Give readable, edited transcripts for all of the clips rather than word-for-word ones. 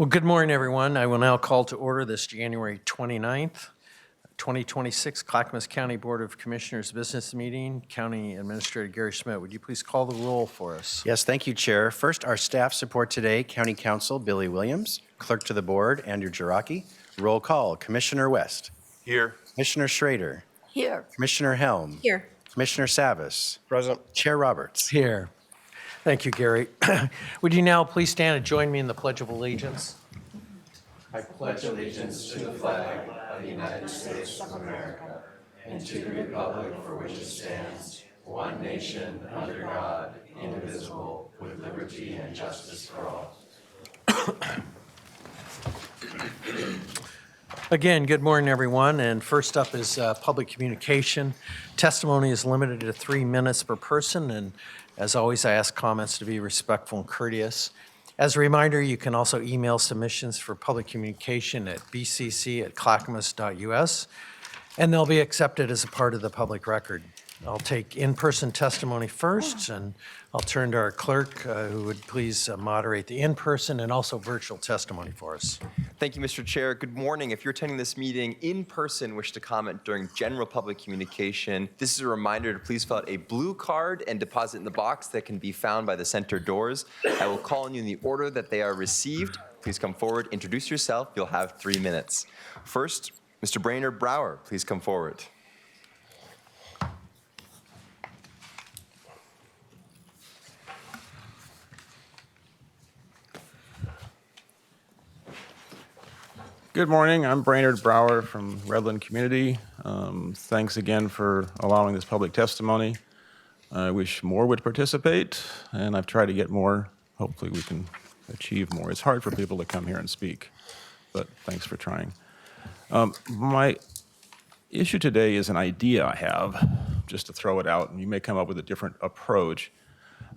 Well, good morning, everyone. I will now call to order this January 29th, 2026 Clackamas County Board of Commissioners Business Meeting. County Administrator Gary Schmidt, would you please call the roll for us? Yes, thank you, Chair. First, our staff support today, County Counsel Billy Williams, Clerk to the Board Andrew Jaraki. Roll call, Commissioner West. Here. Commissioner Schrader. Here. Commissioner Helm. Here. Commissioner Savas. Present. Chair Roberts. Here. Thank you, Gary. Would you now please stand and join me in the Pledge of Allegiance? I pledge allegiance to the flag of the United States of America and to the republic for which it stands, one nation, under God, indivisible, with liberty and justice for all. Again, good morning, everyone. And first up is public communication. Testimony is limited to 3 minutes per person, and as always, I ask comments to be respectful and courteous. As a reminder, you can also email submissions for public communication at bcc@clackamas.us, and they'll be accepted as a part of the public record. I'll take in-person testimony first, and I'll turn to our clerk, who would please moderate the in-person and also virtual testimony for us. Thank you, Mr. Chair. Good morning. If you're attending this meeting in person, wish to comment during general public communication, this is a reminder to please fill out a blue card and deposit in the box that can be found by the center doors. I will call on you in the order that they are received. Please come forward, introduce yourself. You'll have 3 minutes. First, Mr. Brainerd Brower, please come forward. Good morning. I'm Brainerd Brower from Redland Community. Thanks again for allowing this public testimony. I wish more would participate, and I've tried to get more. Hopefully we can achieve more. It's hard for people to come here and speak, but thanks for trying. My issue today is an idea I have, just to throw it out, and you may come up with a different approach.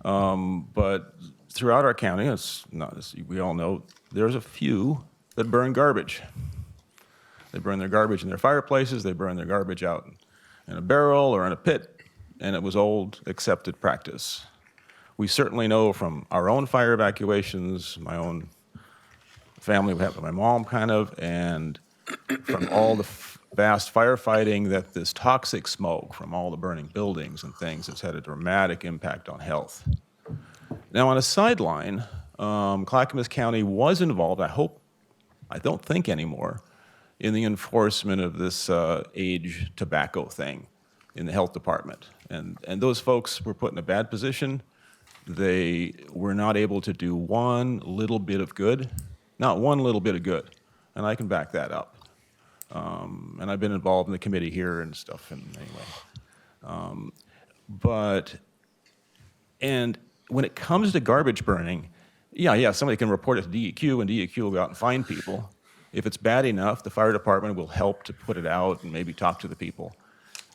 But throughout our county, it's not, as we all know, there's a few that burn garbage. They burn their garbage in their fireplaces, they burn their garbage out in a barrel or in a pit, and it was old accepted practice. We certainly know from our own fire evacuations, my own family, my mom kind of, and from all the vast firefighting, that this toxic smoke from all the burning buildings and things has had a dramatic impact on health. Now, on a sideline, Clackamas County was involved, I don't think anymore, in the enforcement of this age tobacco thing in the health department. And those folks were put in a bad position. They were not able to do one little bit of good, not one little bit of good. And I can back that up. And I've been involved in the committee here and stuff, and anyway. And when it comes to garbage burning, yeah, somebody can report it to DEQ, and DEQ will go out and find people. If it's bad enough, the fire department will help to put it out and maybe talk to the people.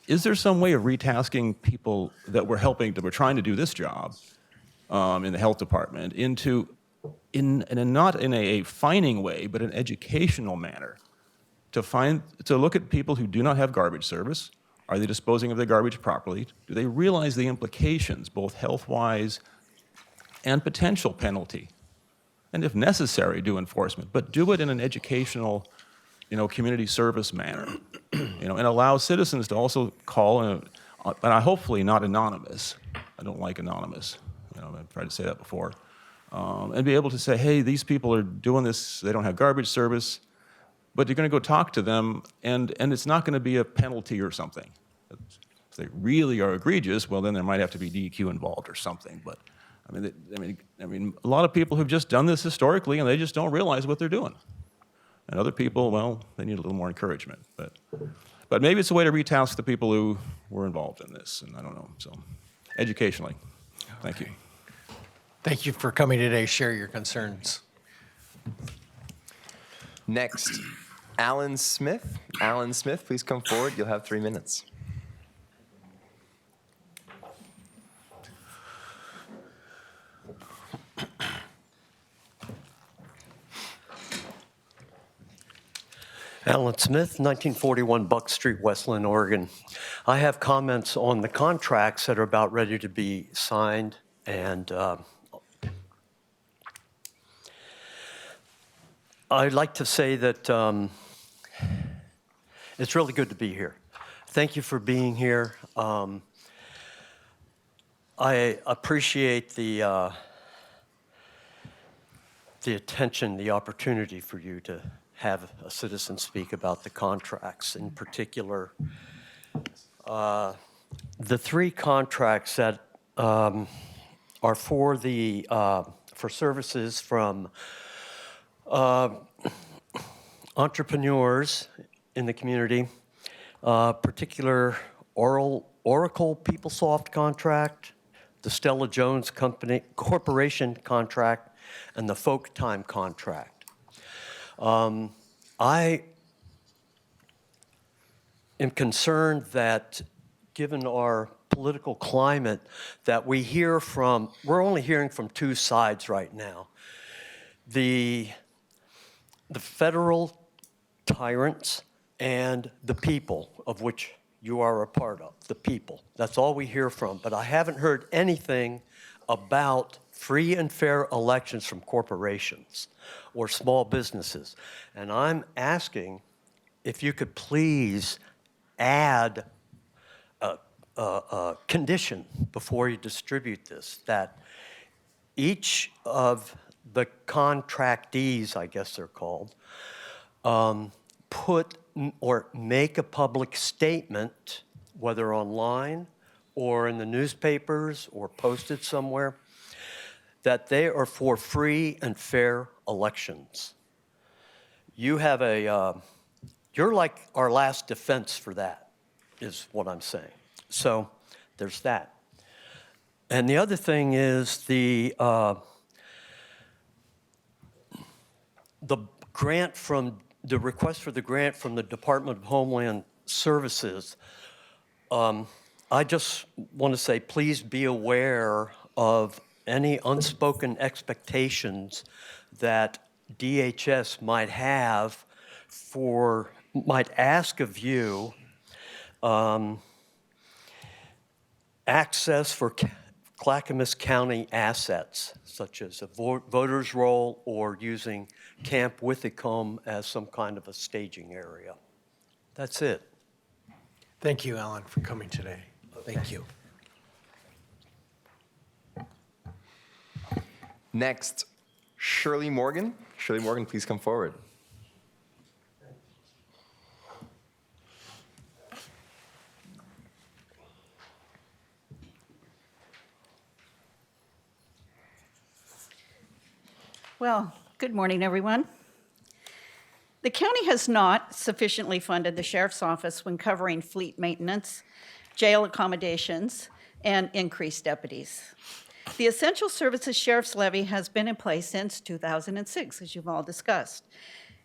Is there some way of retasking people that were trying to do this job in the health department not in a fining way, but an educational manner, to look at people who do not have garbage service? Are they disposing of their garbage properly? Do they realize the implications, both health-wise and potential penalty? And if necessary, do enforcement, but do it in an educational, community service manner, and allow citizens to also call, but hopefully not anonymous. I don't like anonymous. I've tried to say that before. And be able to say, hey, these people are doing this, they don't have garbage service, but you're going to go talk to them, and it's not going to be a penalty or something. If they really are egregious, well, then there might have to be DEQ involved or something, but I mean, a lot of people have just done this historically, and they just don't realize what they're doing. And other people, well, they need a little more encouragement. But maybe it's a way to retask the people who were involved in this, and I don't know. So, educationally, thank you. Thank you for coming today. Share your concerns. Next, Alan Smith. Alan Smith, please come forward. You'll have 3 minutes. Alan Smith, 1941 Buck Street, Westland, Oregon. I have comments on the contracts that are about ready to be signed, and I'd like to say that it's really good to be here. Thank you for being here. I appreciate the attention, the opportunity for you to have a citizen speak about the contracts. In particular, the three contracts that are for the for services from entrepreneurs in the community, particular Oracle PeopleSoft contract, the Stella Jones Corporation contract, and the Folk Time contract. I am concerned that given our political climate that we're only hearing from two sides right now. The federal tyrants and the people, of which you are a part of, the people. That's all we hear from. But I haven't heard anything about free and fair elections from corporations or small businesses. And I'm asking if you could please add a condition before you distribute this, that each of the contractees, I guess they're called, put or make a public statement, whether online or in the newspapers or posted somewhere, that they are for free and fair elections. You have you're like our last defense for that, is what I'm saying. So there's that. And the other thing is the request for the grant from the Department of Homeland Services. I just want to say, please be aware of any unspoken expectations that DHS might ask of you, access for Clackamas County assets, such as a voter's roll or using Camp Withicombe as some kind of a staging area. That's it. Thank you, Alan, for coming today. Thank you. Next, Shirley Morgan. Shirley Morgan, please come forward. Well, good morning, everyone. The county has not sufficiently funded the sheriff's office when covering fleet maintenance, jail accommodations, and increased deputies. The Essential Services Sheriff's Levy has been in place since 2006, as you've all discussed.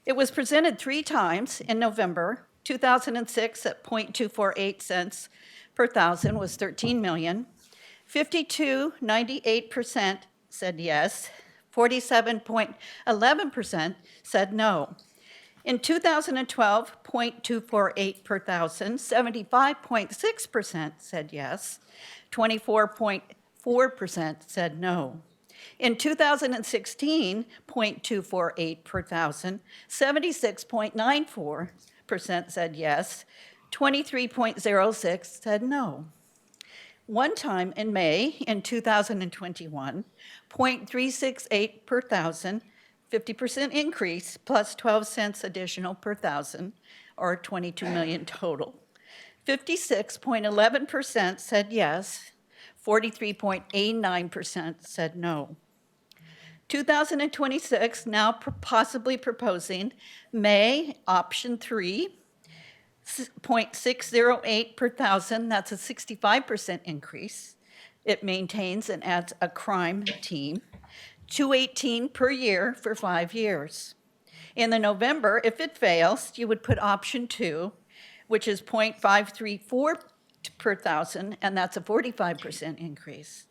It was presented 3 times in November. 2006 at 0.248 cents per thousand was 13 million. 52.98% said yes. 47.11% said no. In 2012, 0.248 per thousand, 75.6% said yes, 24.4% said no. In 2016, 0.248 per thousand, 76.94% said yes, 23.06 said no. One time in May in 2021, 0.368 per thousand, 50% increase plus 12 cents additional per thousand, or 22 million total. 56.11% said yes, 43.89% said no. 2026, now possibly proposing May option 3, 0.608 per thousand, that's a 65% increase. It maintains and adds a crime team, 218 per year for 5 years. In the November, if it fails, you would put option 2, which is 0.534 per thousand, and that's a 45% increase.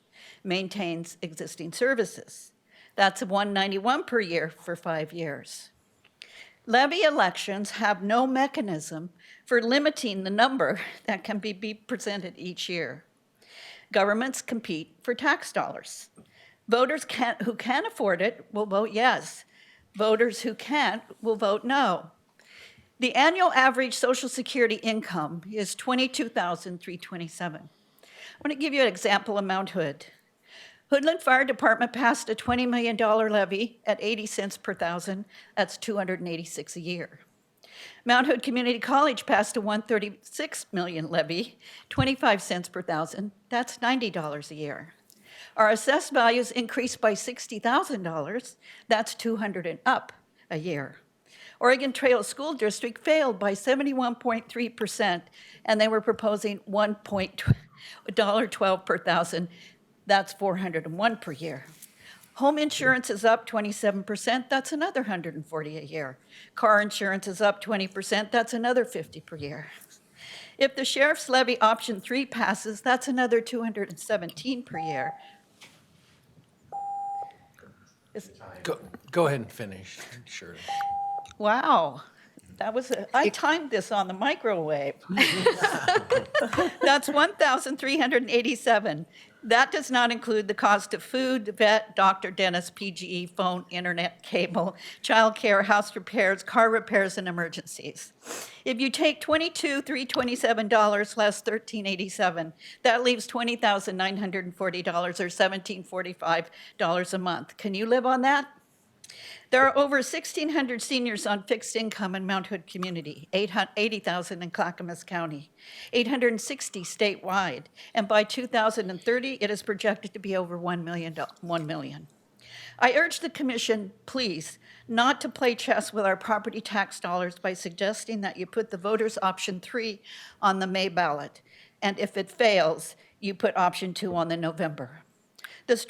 Maintains existing services. That's a 191 per year for 5 years. Levy elections have no mechanism for limiting the number that can be presented each year. Governments compete for tax dollars. Voters who can afford it will vote yes, Voters who can't will vote no. The annual average Social Security income is $22,327. I want to give you an example of Mount Hood. Hoodland Fire Department passed a $20 million levy at 80 cents per thousand. That's $286 a year. Mount Hood Community College passed a $136 million levy, 25 cents per thousand. That's $90 a year. Our assessed values increased by $60,000. That's $200 and up a year. Oregon Trail School District failed by 71.3%, and they were proposing $1.12 per thousand. That's $401 per year. Home insurance is up 27%, that's another $140 a year. Car insurance is up 20%, that's another $50 per year. If the sheriff's levy option 3 passes, that's another $217 per year. Go ahead and finish, Shirley. Wow, I timed this on the microwave. That's 1,387. That does not include the cost of food, vet, doctor, dentist, PGE, phone, internet, cable, childcare, house repairs, car repairs, and emergencies. If you take $22,327 less $1,387, that leaves $20,940 or $1,745 a month. Can you live on that? There are over 1,600 seniors on fixed income in Mount Hood community, 80,000 in Clackamas County, 860 statewide, and by 2030, it is projected to be over 1 million. I urge the commission, please, not to play chess with our property tax dollars by suggesting that you put the voters option 3 on the May ballot, and if it fails, you put option 2 on the November. This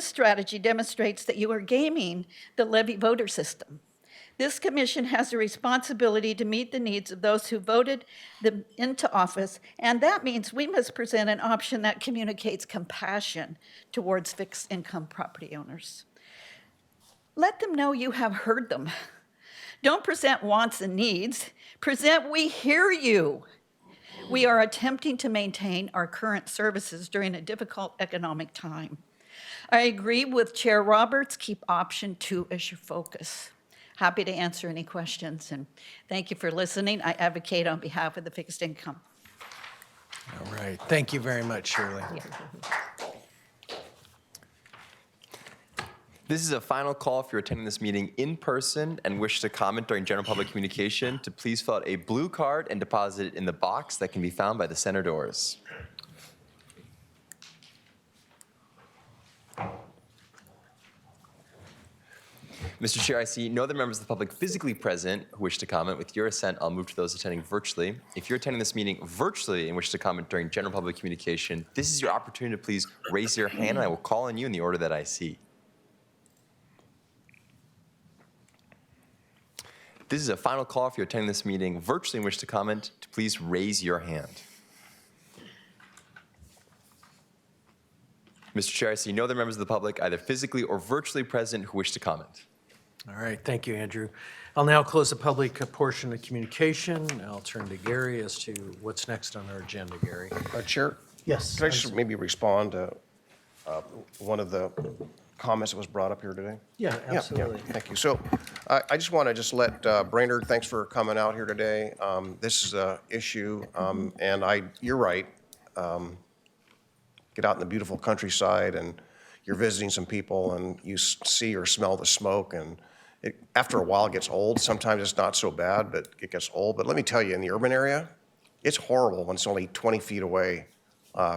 strategy demonstrates that you are gaming the levy voter system. This commission has a responsibility to meet the needs of those who voted them into office, and that means we must present an option that communicates compassion towards fixed income property owners. Let them know you have heard them. Don't present wants and needs. Present, we hear you. We are attempting to maintain our current services during a difficult economic time. I agree with Chair Roberts, keep option 2 as your focus. Happy to answer any questions, and thank you for listening. I advocate on behalf of the fixed income. All right, thank you very much, Shirley. This is a final call if you're attending this meeting in person and wish to comment during general public communication to please fill out a blue card and deposit it in the box that can be found by the center doors. Mr. Chair, I see no other members of the public physically present who wish to comment. With your assent, I'll move to those attending virtually. If you're attending this meeting virtually and wish to comment during general public communication, this is your opportunity to please raise your hand, and I will call on you in the order that I see. This is a final call if you're attending this meeting virtually and wish to comment, to please raise your hand. Mr. Chair, I see no other members of the public, either physically or virtually present, who wish to comment. All right, thank you, Andrew. I'll now close the public portion of communication. I'll turn to Gary as to what's next on our agenda, Gary. Chair? Yes. Could I just maybe respond to one of the comments that was brought up here today? Yeah, absolutely. Thank you. So I just want to just let Brainerd, thanks for coming out here today. This is an issue, and you're right. Get out in the beautiful countryside, and you're visiting some people, and you see or smell the smoke, and after a while it gets old. Sometimes it's not so bad, but it gets old. But let me tell you, in the urban area, it's horrible when it's only 20 feet away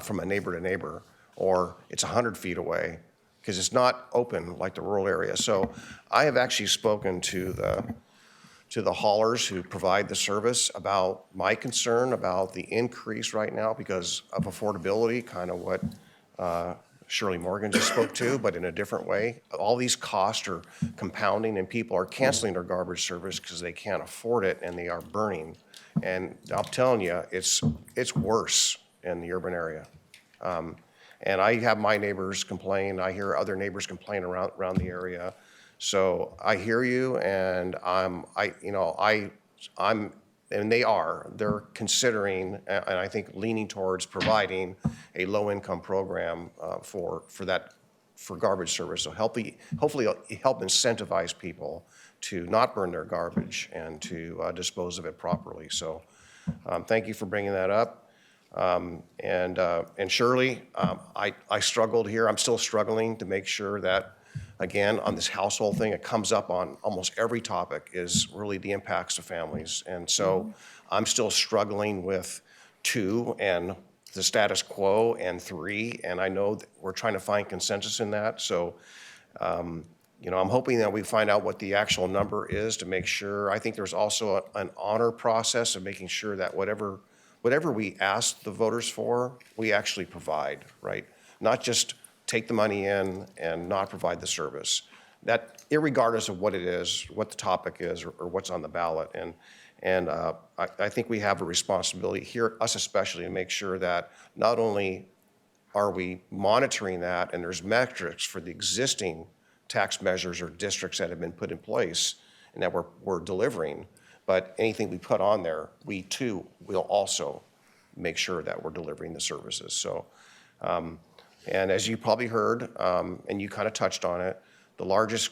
from a neighbor to neighbor, or it's 100 feet away, because it's not open like the rural area. So I have actually spoken to the haulers who provide the service about my concern about the increase right now because of affordability, kind of what Shirley Morgan just spoke to, but in a different way. All these costs are compounding, and people are canceling their garbage service because they can't afford it, and they are burning. And I'm telling you, it's worse in the urban area. And I have my neighbors complain. I hear other neighbors complain around the area. So I hear you, and they're considering, and I think leaning towards providing a low-income program for that for garbage service. So hopefully help incentivize people to not burn their garbage and to dispose of it properly. So thank you for bringing that up. And Shirley, I struggled here. I'm still struggling to make sure that, again, on this household thing, it comes up on almost every topic, is really the impacts to families. And so I'm still struggling with 2 and the status quo and 3, and I know that we're trying to find consensus in that. So, you know, I'm hoping that we find out what the actual number is to make sure. I think there's also an honor process of making sure that whatever we ask the voters for, we actually provide, right? Not just take the money in and not provide the service. That, irregardless of what it is, what the topic is, or what's on the ballot. And I think we have a responsibility here, us especially, to make sure that not only are we monitoring that and there's metrics for the existing tax measures or districts that have been put in place and that we're delivering, but anything we put on there, we too will also make sure that we're delivering the services. So, and as you probably heard, and you kind of touched on it, the largest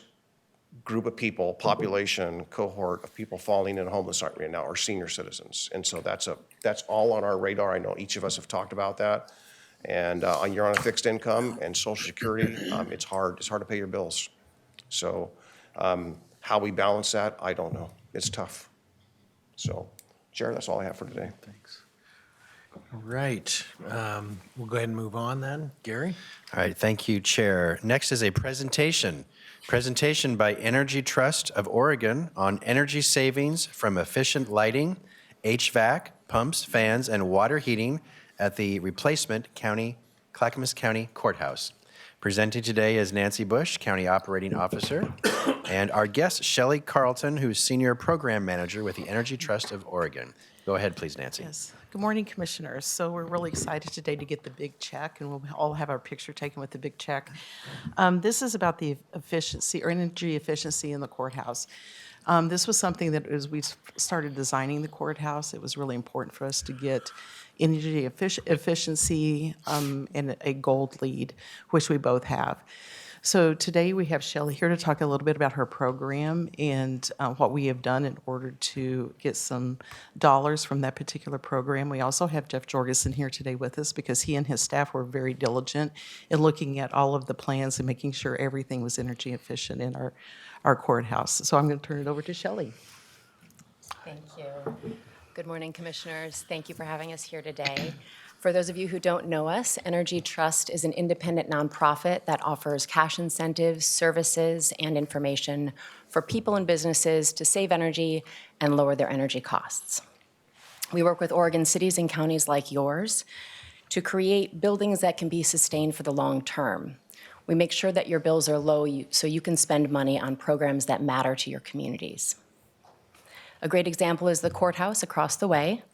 group of people, population cohort of people falling in homeless right now are senior citizens. And so that's all on our radar. I know each of us have talked about that. And you're on a fixed income and Social Security, it's hard to pay your bills. So how we balance that, I don't know. It's tough. So, Chair, that's all I have for today. Thanks. All right. We'll go ahead and move on then. Gary? All right, thank you, Chair. Next is a presentation by Energy Trust of Oregon on energy savings from efficient lighting, HVAC, pumps, fans, and water heating at the replacement Clackamas County Courthouse. Presenting today is Nancy Bush, County Operating Officer, and our guest, Shelley Carlton, who's Senior Program Manager with the Energy Trust of Oregon. Go ahead, please, Nancy. Yes. Good morning, Commissioners. So we're really excited today to get the big check, and we'll all have our picture taken with the big check. This is about the efficiency or energy efficiency in the courthouse. This was something that as we started designing the courthouse, it was really important for us to get energy efficiency and a gold lead, which we both have. So today we have Shelley here to talk a little bit about her program and what we have done in order to get some dollars from that particular program. We also have Jeff Jorgensen here today with us because he and his staff were very diligent in looking at all of the plans and making sure everything was energy efficient in our courthouse. So I'm going to turn it over to Shelley. Thank you. Good morning, Commissioners. Thank you for having us here today. For those of you who don't know us, Energy Trust is an independent nonprofit that offers cash incentives, services, and information for people and businesses to save energy and lower their energy costs. We work with Oregon cities and counties like yours to create buildings that can be sustained for the long term. We make sure that your bills are low so you can spend money on programs that matter to your communities. A great example is the courthouse across the way,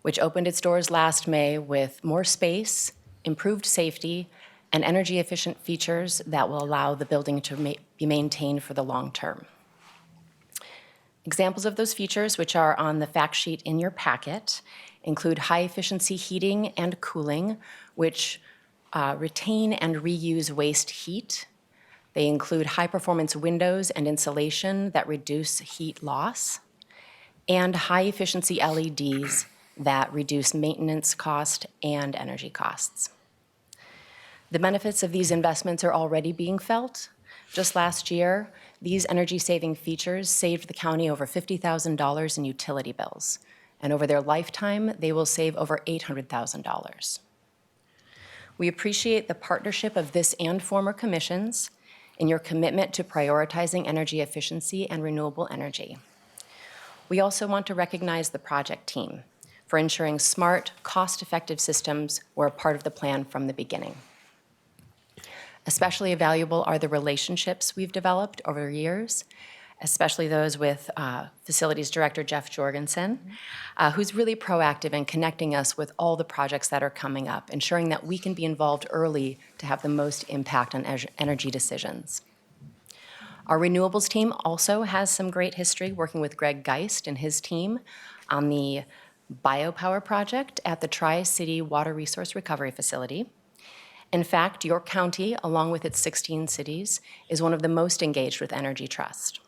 which opened its doors last May with more space, improved safety, and energy-efficient features that will allow the building to be maintained for the long term. Examples of those features, which are on the fact sheet in your packet, include high-efficiency heating and cooling, which retain and reuse waste heat. They include high-performance windows and insulation that reduce heat loss, and high-efficiency LEDs that reduce maintenance cost and energy costs. The benefits of these investments are already being felt. Just last year, these energy-saving features saved the county over $50,000 in utility bills, and over their lifetime, they will save over $800,000. We appreciate the partnership of this and former commissions in your commitment to prioritizing energy efficiency and renewable energy. We also want to recognize the project team for ensuring smart, cost-effective systems were a part of the plan from the beginning. Especially valuable are the relationships we've developed over years, especially those with Facilities Director Jeff Jorgensen, who's really proactive in connecting us with all the projects that are coming up, ensuring that we can be involved early to have the most impact on energy decisions. Our renewables team also has some great history working with Greg Geist and his team on the biopower project at the Tri-City Water Resource Recovery Facility. In fact, your county, along with its 16 cities, is one of the most engaged with Energy Trust.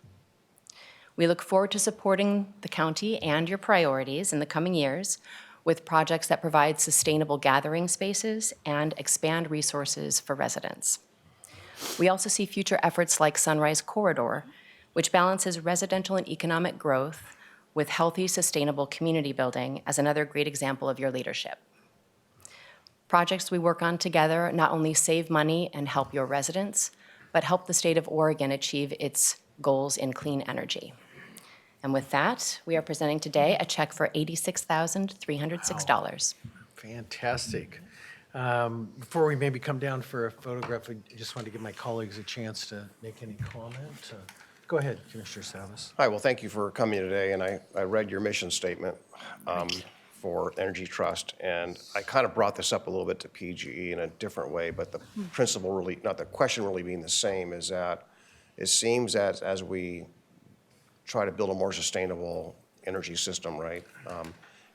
We look forward to supporting the county and your priorities in the coming years with projects that provide sustainable gathering spaces and expand resources for residents. We also see future efforts like Sunrise Corridor, which balances residential and economic growth with healthy, sustainable community building as another great example of your leadership. Projects we work on together not only save money and help your residents, but help the state of Oregon achieve its goals in clean energy. And with that, we are presenting today a check for $86,306. Fantastic. Before we maybe come down for a photograph, I just wanted to give my colleagues a chance to make any comment. Go ahead, Commissioner Savas. Hi, well, thank you for coming today, and I read your mission statement for Energy Trust, and I kind of brought this up a little bit to PGE in a different way, but the principle really, not the question really being the same, is that it seems as we try to build a more sustainable energy system, right,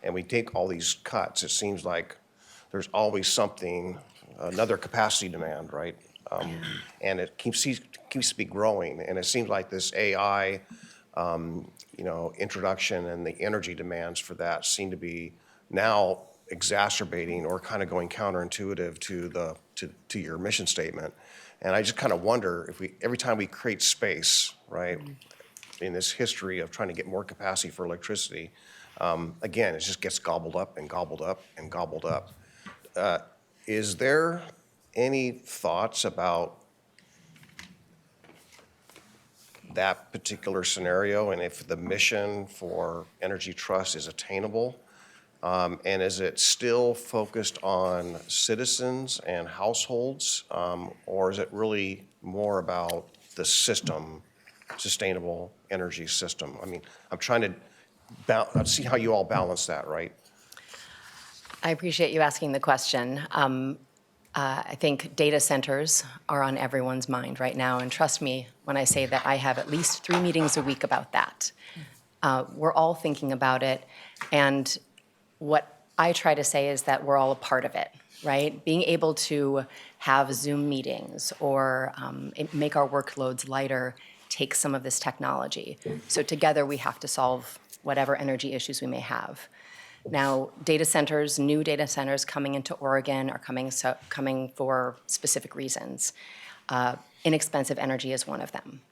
and we take all these cuts, it seems like there's always something, another capacity demand, right? And it keeps to be growing, and it seems like this AI introduction and the energy demands for that seem to be now exacerbating or kind of going counterintuitive to your mission statement. And I just kind of wonder if every time we create space, right, in this history of trying to get more capacity for electricity, again, it just gets gobbled up and gobbled up and gobbled up. Is there any thoughts about that particular scenario and if the mission for Energy Trust is attainable? And is it still focused on citizens and households, or is it really more about the system, sustainable energy system? I mean, I'm trying to see how you all balance that, right? I appreciate you asking the question. I think data centers are on everyone's mind right now, and trust me when I say that I have at least 3 meetings a week about that. We're all thinking about it, and what I try to say is that we're all a part of it, right? Being able to have Zoom meetings or make our workloads lighter takes some of this technology. So together we have to solve whatever energy issues we may have. Now, data centers, new data centers coming into Oregon are coming for specific reasons. Inexpensive energy is one of them.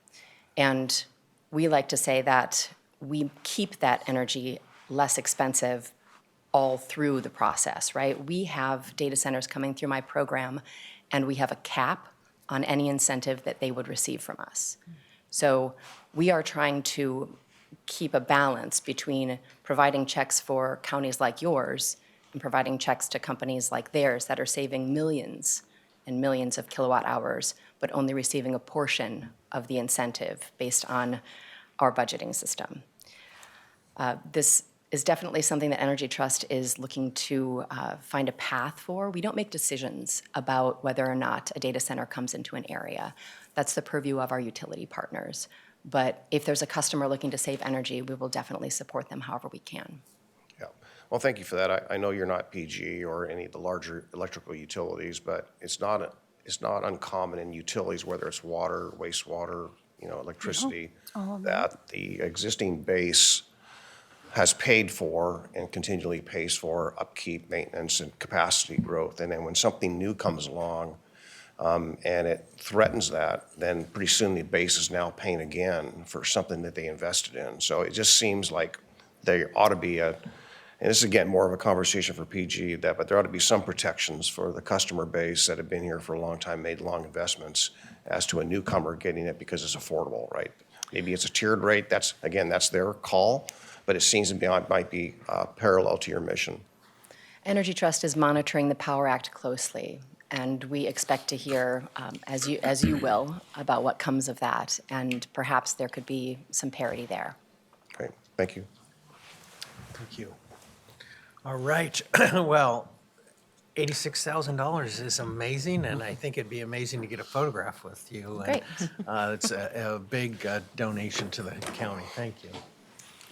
And we like to say that we keep that energy less expensive all through the process, right? We have data centers coming through my program, and we have a cap on any incentive that they would receive from us. So we are trying to keep a balance between providing checks for counties like yours and providing checks to companies like theirs that are saving millions and millions of kilowatt hours, but only receiving a portion of the incentive based on our budgeting system. This is definitely something that Energy Trust is looking to find a path for. We don't make decisions about whether or not a data center comes into an area. That's the purview of our utility partners. But if there's a customer looking to save energy, we will definitely support them however we can. Yeah. Well, thank you for that. I know you're not PG or any of the larger electrical utilities, but it's not uncommon in utilities, whether it's water, wastewater, electricity, that the existing base has paid for and continually pays for upkeep, maintenance, and capacity growth. And then when something new comes along, and it threatens that, then pretty soon the base is now paying again for something that they invested in. So it just seems like there ought to be and this is again more of a conversation for PG, but there ought to be some protections for the customer base that have been here for a long time, made long investments, as to a newcomer getting it because it's affordable, right? Maybe it's a tiered rate, that's their call, but it seems to be, might be parallel to your mission. Energy Trust is monitoring the Power Act closely, and we expect to hear, as you will, about what comes of that, and perhaps there could be some parity there. Great, thank you. Thank you. All right. Well, $86,000 is amazing, and I think it'd be amazing to get a photograph with you. Great. And, it's a big donation to the county. Thank you.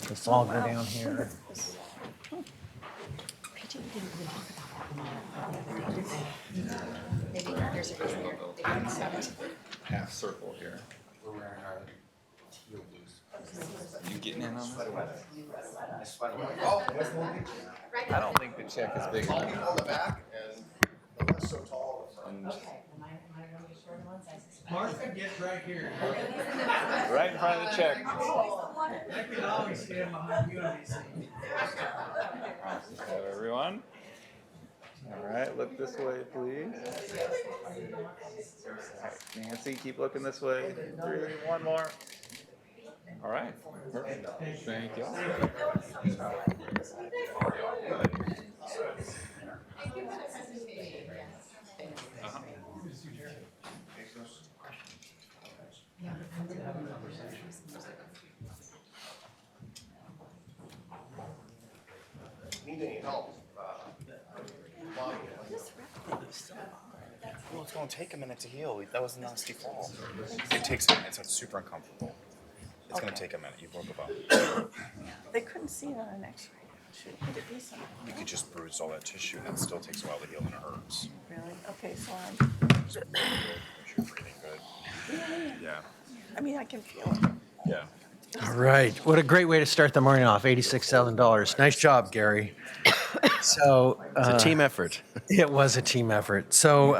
Let's all go down here. Half circle here. We're wearing our teal blues. You getting in on this? I don't think the check is big enough. On the back and the less so tall. Martha, get right here. Right in front of the check. I can always stand behind you on these things. Hello, everyone. All right, look this way, please. Nancy, keep looking this way. 3, 1 more. All right, perfect. Thank you. Need any help? Well, it's going to take a minute to heal. That was a nasty fall. It takes a minute, so it's super uncomfortable. It's going to take a minute. You broke a bone. They couldn't see it on an x-ray. Should it be something? You could just bruise all that tissue, and it still takes a while to heal, and it hurts. Really? Okay, so Just breathe good. Make sure you're breathing good. Yeah. I mean, I can feel it. Yeah. All right. What a great way to start the morning off. $86,000. Nice job, Gary. So It's a team effort. it was a team effort. So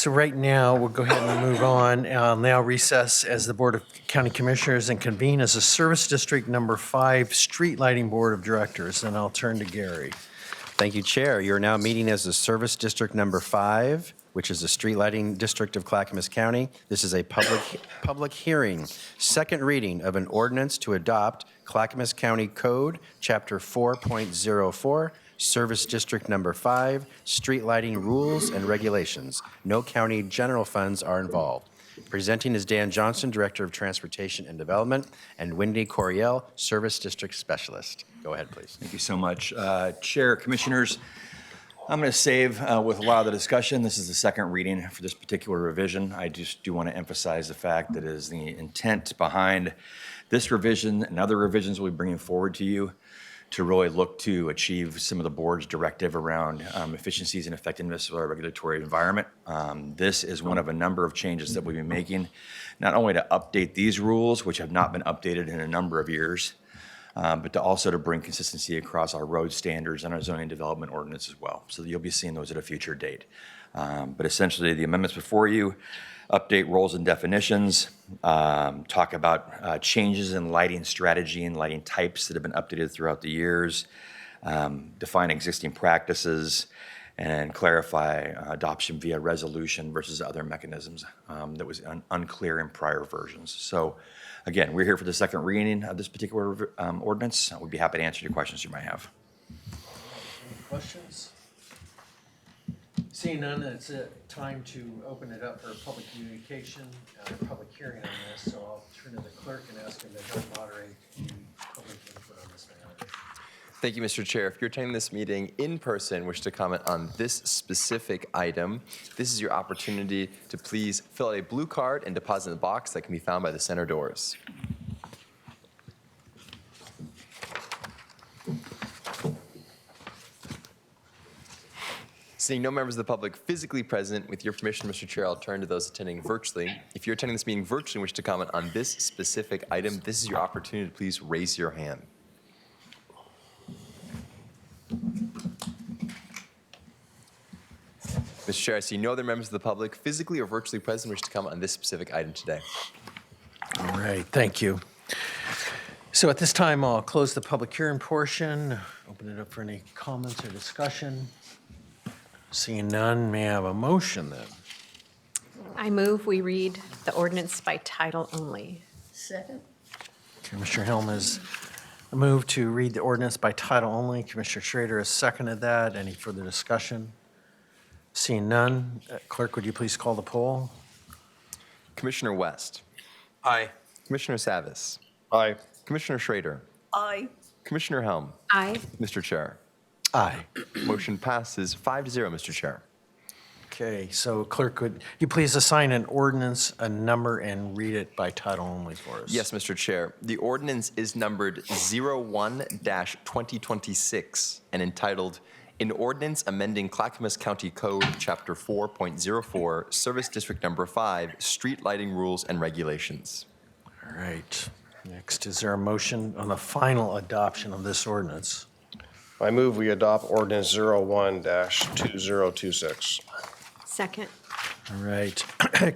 right now we'll go ahead and move on. I'll now recess as the Board of County Commissioners and convene as a Service District Number 5 Street Lighting Board of Directors. And I'll turn to Gary. Thank you, Chair. You're now meeting as the Service District Number 5, which is the street lighting district of Clackamas County. This is a public hearing, second reading of an ordinance to adopt Clackamas County Code, Chapter 4.04, Service District Number 5, Street Lighting Rules and Regulations. No county general funds are involved. Presenting is Dan Johnson, Director of Transportation and Development, and Wendy Coriel, Service District Specialist. Go ahead, please. Thank you so much. Chair, Commissioners, I'm going to save with a lot of the discussion. This is the second reading for this particular revision. I just do want to emphasize the fact that it is the intent behind this revision and other revisions we'll be bringing forward to you to really look to achieve some of the board's directive around efficiencies and effectiveness of our regulatory environment. This is one of a number of changes that we'll be making, not only to update these rules, which have not been updated in a number of years, but to also to bring consistency across our road standards and our zoning development ordinance as well. So you'll be seeing those at a future date. But essentially, the amendments before you update roles and definitions, talk about changes in lighting strategy and lighting types that have been updated throughout the years, define existing practices, and clarify adoption via resolution versus other mechanisms that was unclear in prior versions. So again, we're here for the second reading of this particular ordinance. We'd be happy to answer your questions you might have. Any questions? Seeing none, it's time to open it up for public communication, public hearing on this. So I'll turn to the clerk and ask him to help moderate the public input on this matter. Thank you, Mr. Chair. If you're attending this meeting in person, wish to comment on this specific item, this is your opportunity to please fill out a blue card and deposit in the box that can be found by the center doors. Seeing no members of the public physically present, with your permission, Mr. Chair, I'll turn to those attending virtually. If you're attending this meeting virtually and wish to comment on this specific item, this is your opportunity to please raise your hand. Mr. Chair, I see no other members of the public physically or virtually present wish to comment on this specific item today. All right, thank you. So at this time, I'll close the public hearing portion, open it up for any comments or discussion. Seeing none, may I have a motion then? I move we read the ordinance by title only. Second. Commissioner Helm has moved to read the ordinance by title only. Commissioner Schrader has seconded that. Any further discussion? Seeing none, clerk, would you please call the poll? Commissioner West. Aye. Commissioner Savis. Aye. Commissioner Schrader. Aye. Commissioner Helm. Aye. Mr. Chair. Aye. Motion passes 5-0, Mr. Chair. Okay, so clerk, could you please assign an ordinance, a number, and read it by title only for us? Yes, Mr. Chair. The ordinance is numbered 01-2026 and entitled An ordinance amending Clackamas County Code, Chapter 4.04, Service District Number 5, Street Lighting Rules and Regulations. All right. Next, is there a motion on the final adoption of this ordinance? I move we adopt ordinance 01-2026. Second. All right.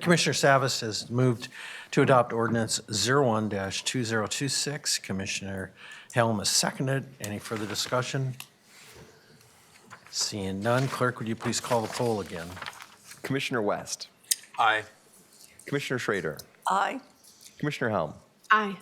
Commissioner Savas has moved to adopt ordinance 01-2026. Commissioner Helm has seconded. Any further discussion? Seeing none, clerk, would you please call the poll again? Commissioner West. Aye. Commissioner Schrader. Aye. Commissioner Helm. Aye.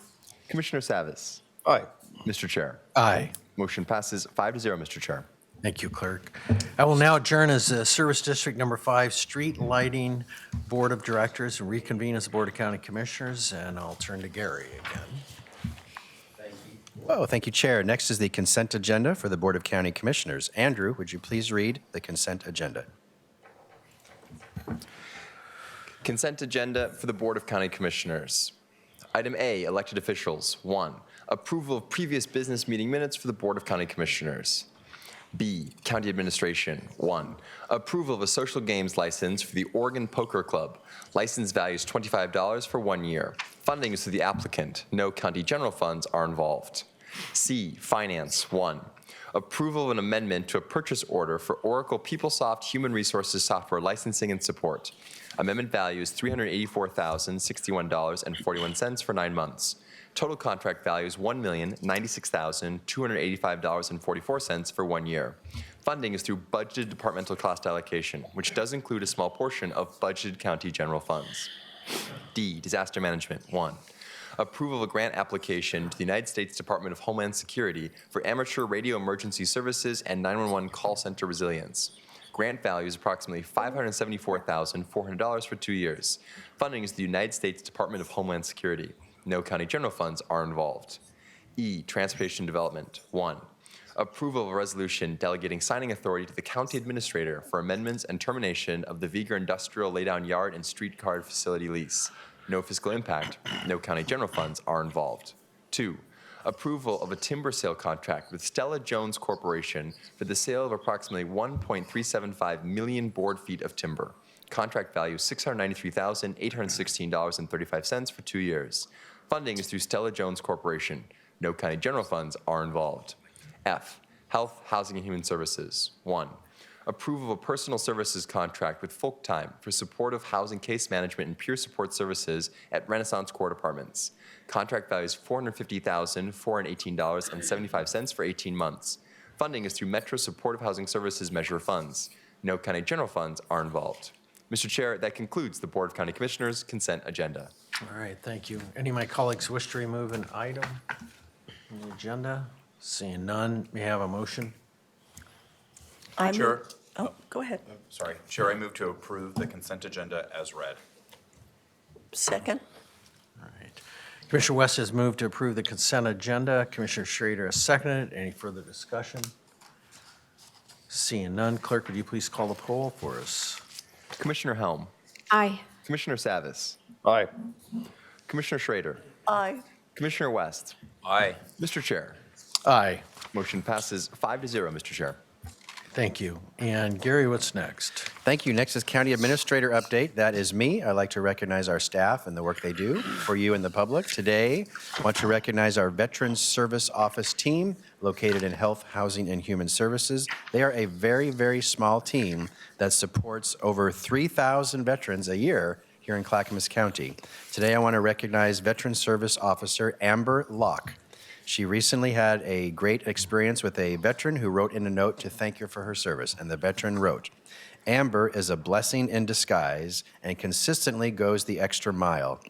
Commissioner Savas. Aye. Mr. Chair. Aye. Motion passes 5-0, Mr. Chair. Thank you, clerk. I will now adjourn as the Service District Number 5 Street Lighting Board of Directors and reconvene as the Board of County Commissioners, and I'll turn to Gary again. Oh, thank you, Chair. Next is the consent agenda for the Board of County Commissioners. Andrew, would you please read the consent agenda? Consent agenda for the Board of County Commissioners. Item A, elected officials. 1, approval of previous business meeting minutes for the Board of County Commissioners. B, county administration. 1, approval of a social games license for the Oregon Poker Club. License value is $25 for 1 year. Funding is through the applicant. No county general funds are involved. C, finance. 1, approval of an amendment to a purchase order for Oracle PeopleSoft Human Resources Software licensing and support. Amendment value is $384,061.41 for 9 months. Total contract value is $1,096,285.44 for 1 year. Funding is through budgeted departmental cost allocation, which does include a small portion of budgeted county general funds. D, disaster management. 1, approval of a grant application to the United States Department of Homeland Security for amateur radio emergency services and 911 call center resilience. Grant value is approximately $574,400 for 2 years. Funding is the United States Department of Homeland Security. No county general funds are involved. E, transportation development. 1, approval of a resolution delegating signing authority to the county administrator for amendments and termination of the Viger Industrial Laydown Yard and Streetcar Facility lease. No fiscal impact. No county general funds are involved. 2, approval of a timber sale contract with Stella Jones Corporation for the sale of approximately 1.375 million board feet of timber. Contract value is $693,816.35 for 2 years. Funding is through Stella Jones Corporation. No county general funds are involved. F, health, housing, and human services. 1, approval of a personal services contract with Folk Time for supportive housing case management and peer support services at Renaissance Court Apartments. Contract value is $450,418.75 for 18 months. Funding is through Metro Supportive Housing Services Measure funds. No county general funds are involved. Mr. Chair, that concludes the Board of County Commissioners' consent agenda. All right, thank you. Any of my colleagues wish to remove an item on the agenda? Seeing none, may I have a motion? Chair. Oh, go ahead. Sorry. Chair, I move to approve the consent agenda as read. Second. All right. Commissioner West has moved to approve the consent agenda. Commissioner Schrader has seconded. Any further discussion? Seeing none, clerk, would you please call the poll for us? Commissioner Helm. Aye. Commissioner Savas. Aye. Commissioner Schrader. Aye. Commissioner West. Aye. Mr. Chair. Aye. Motion passes 5-0, Mr. Chair. Thank you. And Gary, what's next? Thank you. Next is County Administrator update. That is me. I'd like to recognize our staff and the work they do for you and the public. Today, I want to recognize our Veterans Service Office team located in Health, Housing, and Human Services. They are a very, very small team that supports over 3,000 veterans a year here in Clackamas County. Today, I want to recognize Veterans Service Officer Amber Locke. She recently had a great experience with a veteran who wrote in a note to thank her for her service, and the veteran wrote, "Amber is a blessing in disguise and consistently goes the extra mile.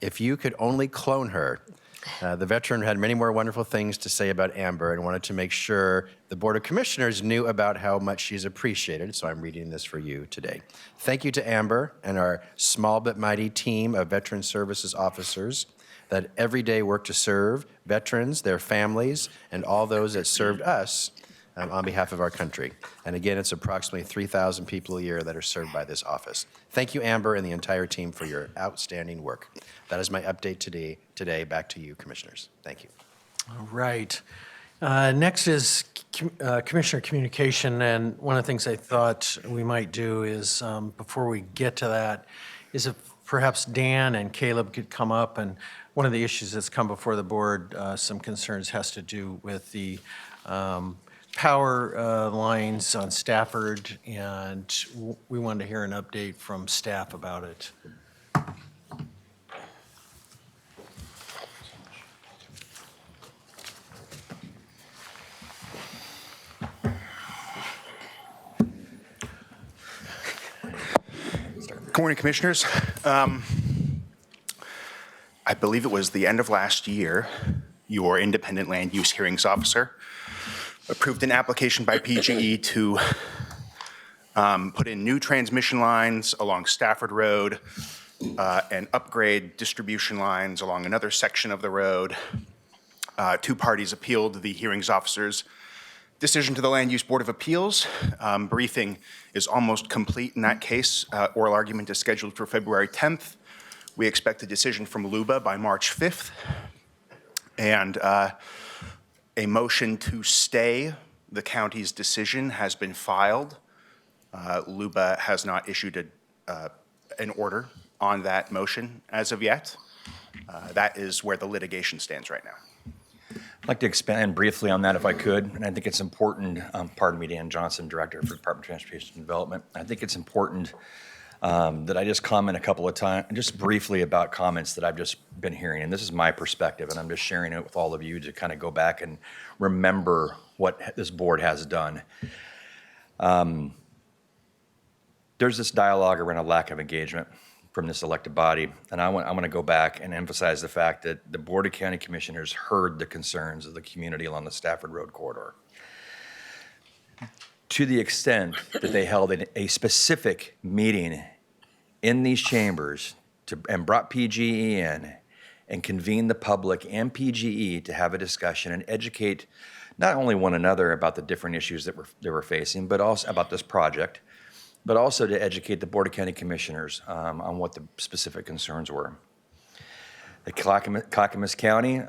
If you could only clone her." The veteran had many more wonderful things to say about Amber and wanted to make sure the Board of Commissioners knew about how much she's appreciated, so I'm reading this for you today. Thank you to Amber and our small but mighty team of Veteran Services officers that every day work to serve veterans, their families, and all those that served us on behalf of our country. And again, it's approximately 3,000 people a year that are served by this office. Thank you, Amber, and the entire team for your outstanding work. That is my update today. Back to you, Commissioners. Thank you. All right. Next is Commissioner communication, and one of the things I thought we might do is, before we get to that, is if perhaps Dan and Caleb could come up, and one of the issues that's come before the board, some concerns has to do with the power lines on Stafford, and we wanted to hear an update from staff about it. Good morning, Commissioners. I believe it was the end of last year, your independent land use hearings officer approved an application by PGE to put in new transmission lines along Stafford Road and upgrade distribution lines along another section of the road. Two parties appealed the hearings officer's decision to the Land Use Board of Appeals. Briefing is almost complete in that case. Oral argument is scheduled for February 10th. We expect a decision from LUBA by March 5th. And a motion to stay the county's decision has been filed. LUBA has not issued an order on that motion as of yet. That is where the litigation stands right now. I'd like to expand briefly on that if I could, and I think it's important, pardon me, Dan Johnson, Director for Department of Transportation and Development. I think it's important that I just comment a couple of times, just briefly about comments that I've just been hearing, and this is my perspective, and I'm just sharing it with all of you to kind of go back and remember what this board has done. There's this dialogue around a lack of engagement from this elected body, and I want to go back and emphasize the fact that the Board of County Commissioners heard the concerns of the community along the Stafford Road corridor. To the extent that they held a specific meeting in these chambers and brought PGE in and convened the public and PGE to have a discussion and educate not only one another about the different issues that they were facing, but also about this project, but also to educate the Board of County Commissioners on what the specific concerns were. The Clackamas County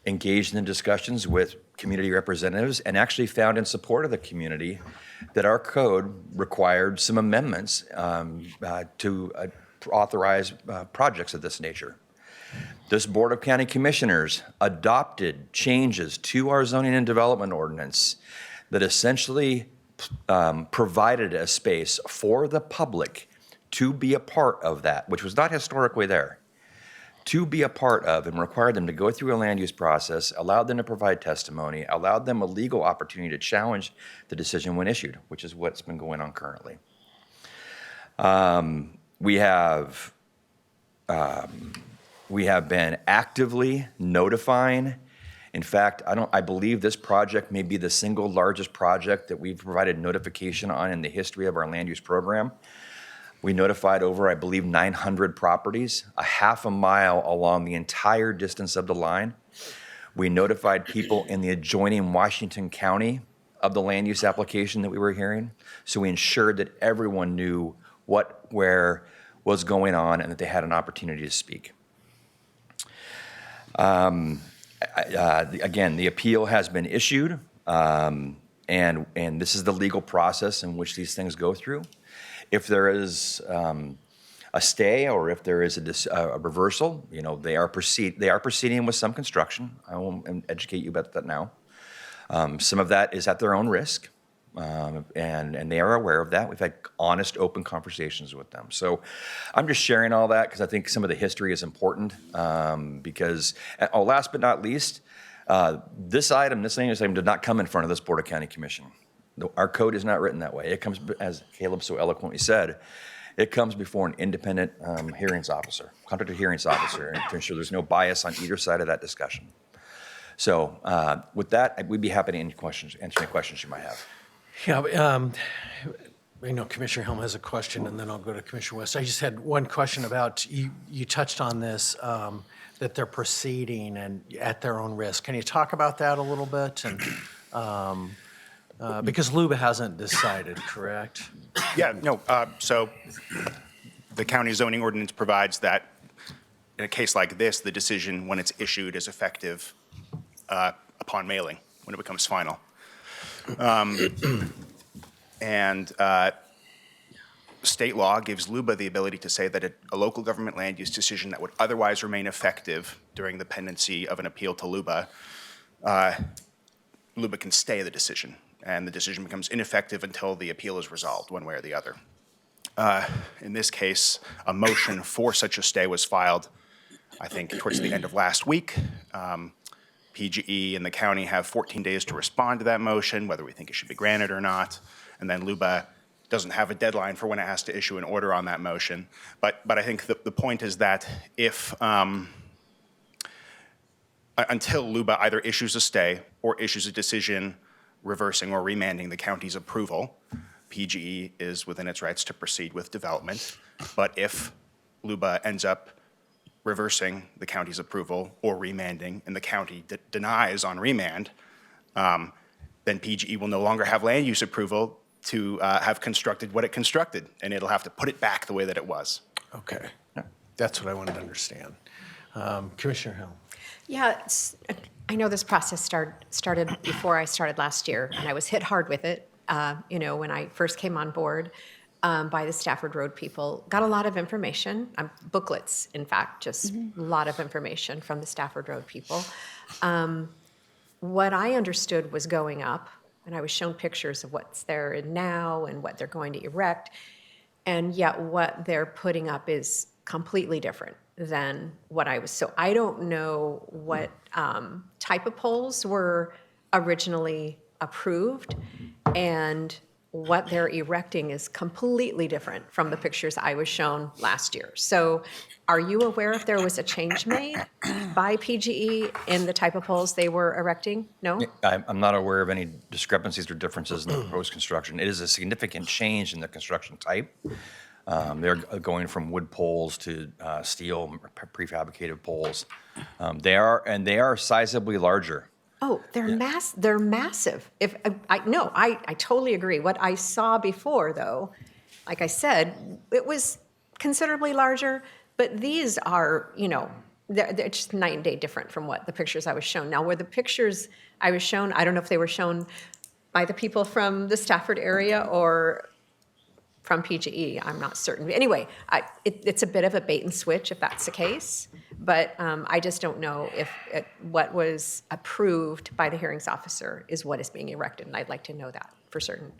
engaged in discussions with community representatives and actually found in support of the community that our code required some amendments to authorize projects of this nature. This Board of County Commissioners adopted changes to our zoning and development ordinance that essentially provided a space for the public to be a part of that, which was not historically there, to be a part of, and required them to go through a land use process, allowed them to provide testimony, allowed them a legal opportunity to challenge the decision when issued, which is what's been going on currently. We have been actively notifying. In fact, I believe this project may be the single largest project that we've provided notification on in the history of our land use program. We notified over, I believe, 900 properties, a half a mile along the entire distance of the line. We notified people in the adjoining Washington County of the land use application that we were hearing. So we ensured that everyone knew what, where was going on and that they had an opportunity to speak. Again, the appeal has been issued, and this is the legal process in which these things go through. If there is a stay or if there is a reversal, you know, they are proceeding with some construction. I won't educate you about that now. Some of that is at their own risk, and they are aware of that. We've had honest, open conversations with them. So I'm just sharing all that because I think some of the history is important. Because, last but not least, this land use item did not come in front of this Board of County Commission. Our code is not written that way. It comes, as Caleb so eloquently said, it comes before an independent hearings officer, contracted hearings officer, to ensure there's no bias on either side of that discussion. So with that, we'd be happy to answer any questions you might have. Yeah, I know Commissioner Helm has a question, and then I'll go to Commissioner West. I just had one question about, you touched on this, that they're proceeding and at their own risk. Can you talk about that a little bit? And because LUBA hasn't decided, correct? Yeah, no, so the county zoning ordinance provides that in a case like this, the decision, when it's issued, is effective upon mailing, when it becomes final. And state law gives LUBA the ability to say that a local government land use decision that would otherwise remain effective during the pendency of an appeal to LUBA, LUBA can stay the decision, and the decision becomes ineffective until the appeal is resolved one way or the other. In this case, a motion for such a stay was filed, I think, towards the end of last week. PGE and the county have 14 days to respond to that motion, whether we think it should be granted or not. And then LUBA doesn't have a deadline for when it has to issue an order on that motion. But I think the point is that if, until LUBA either issues a stay or issues a decision reversing or remanding the county's approval, PGE is within its rights to proceed with development. But if LUBA ends up reversing the county's approval or remanding, and the county denies on remand, then PGE will no longer have land use approval to have constructed what it constructed, and it'll have to put it back the way that it was. Okay. That's what I wanted to understand. Commissioner Hill. Yeah, I know this process started before I started last year, and I was hit hard with it. When I first came on board by the Stafford Road people, got a lot of information, booklets, in fact, just a lot of information from the Stafford Road people. What I understood was going up, and I was shown pictures of what's there now and what they're going to erect, and yet what they're putting up is completely different than what I was. So I don't know what type of poles were originally approved, and what they're erecting is completely different from the pictures I was shown last year. So are you aware if there was a change made by PGE in the type of poles they were erecting? No? I'm not aware of any discrepancies or differences in the proposed construction. It is a significant change in the construction type. They're going from wood poles to steel prefabricated poles. They are sizably larger. Oh, they're massive. I totally agree. What I saw before, though, like I said, it was considerably larger, but these are, they're just night and day different from what the pictures I was shown. Now, were the pictures I was shown, I don't know if they were shown by the people from the Stafford area or from PGE, I'm not certain. Anyway, it's a bit of a bait and switch if that's the case, but I just don't know if what was approved by the hearings officer is what is being erected, and I'd like to know that for certain.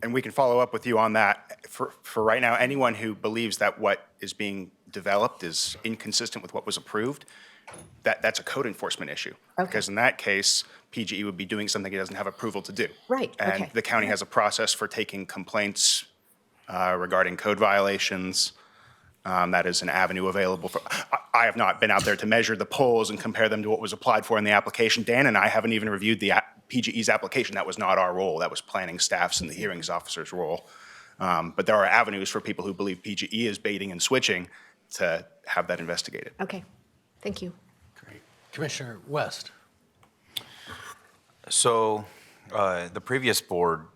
And we can follow up with you on that. For right now, anyone who believes that what is being developed is inconsistent with what was approved, that's a code enforcement issue. Okay. Because in that case, PGE would be doing something it doesn't have approval to do. Right, And okay. the county has a process for taking complaints regarding code violations. That is an avenue available for. I have not been out there to measure the poles and compare them to what was applied for in the application. Dan and I haven't even reviewed the PGE's application. That was not our role. That was planning staff's and the hearings officer's role. But there are avenues for people who believe PGE is baiting and switching to have that investigated. Okay, thank you. Great. Commissioner West. So the previous board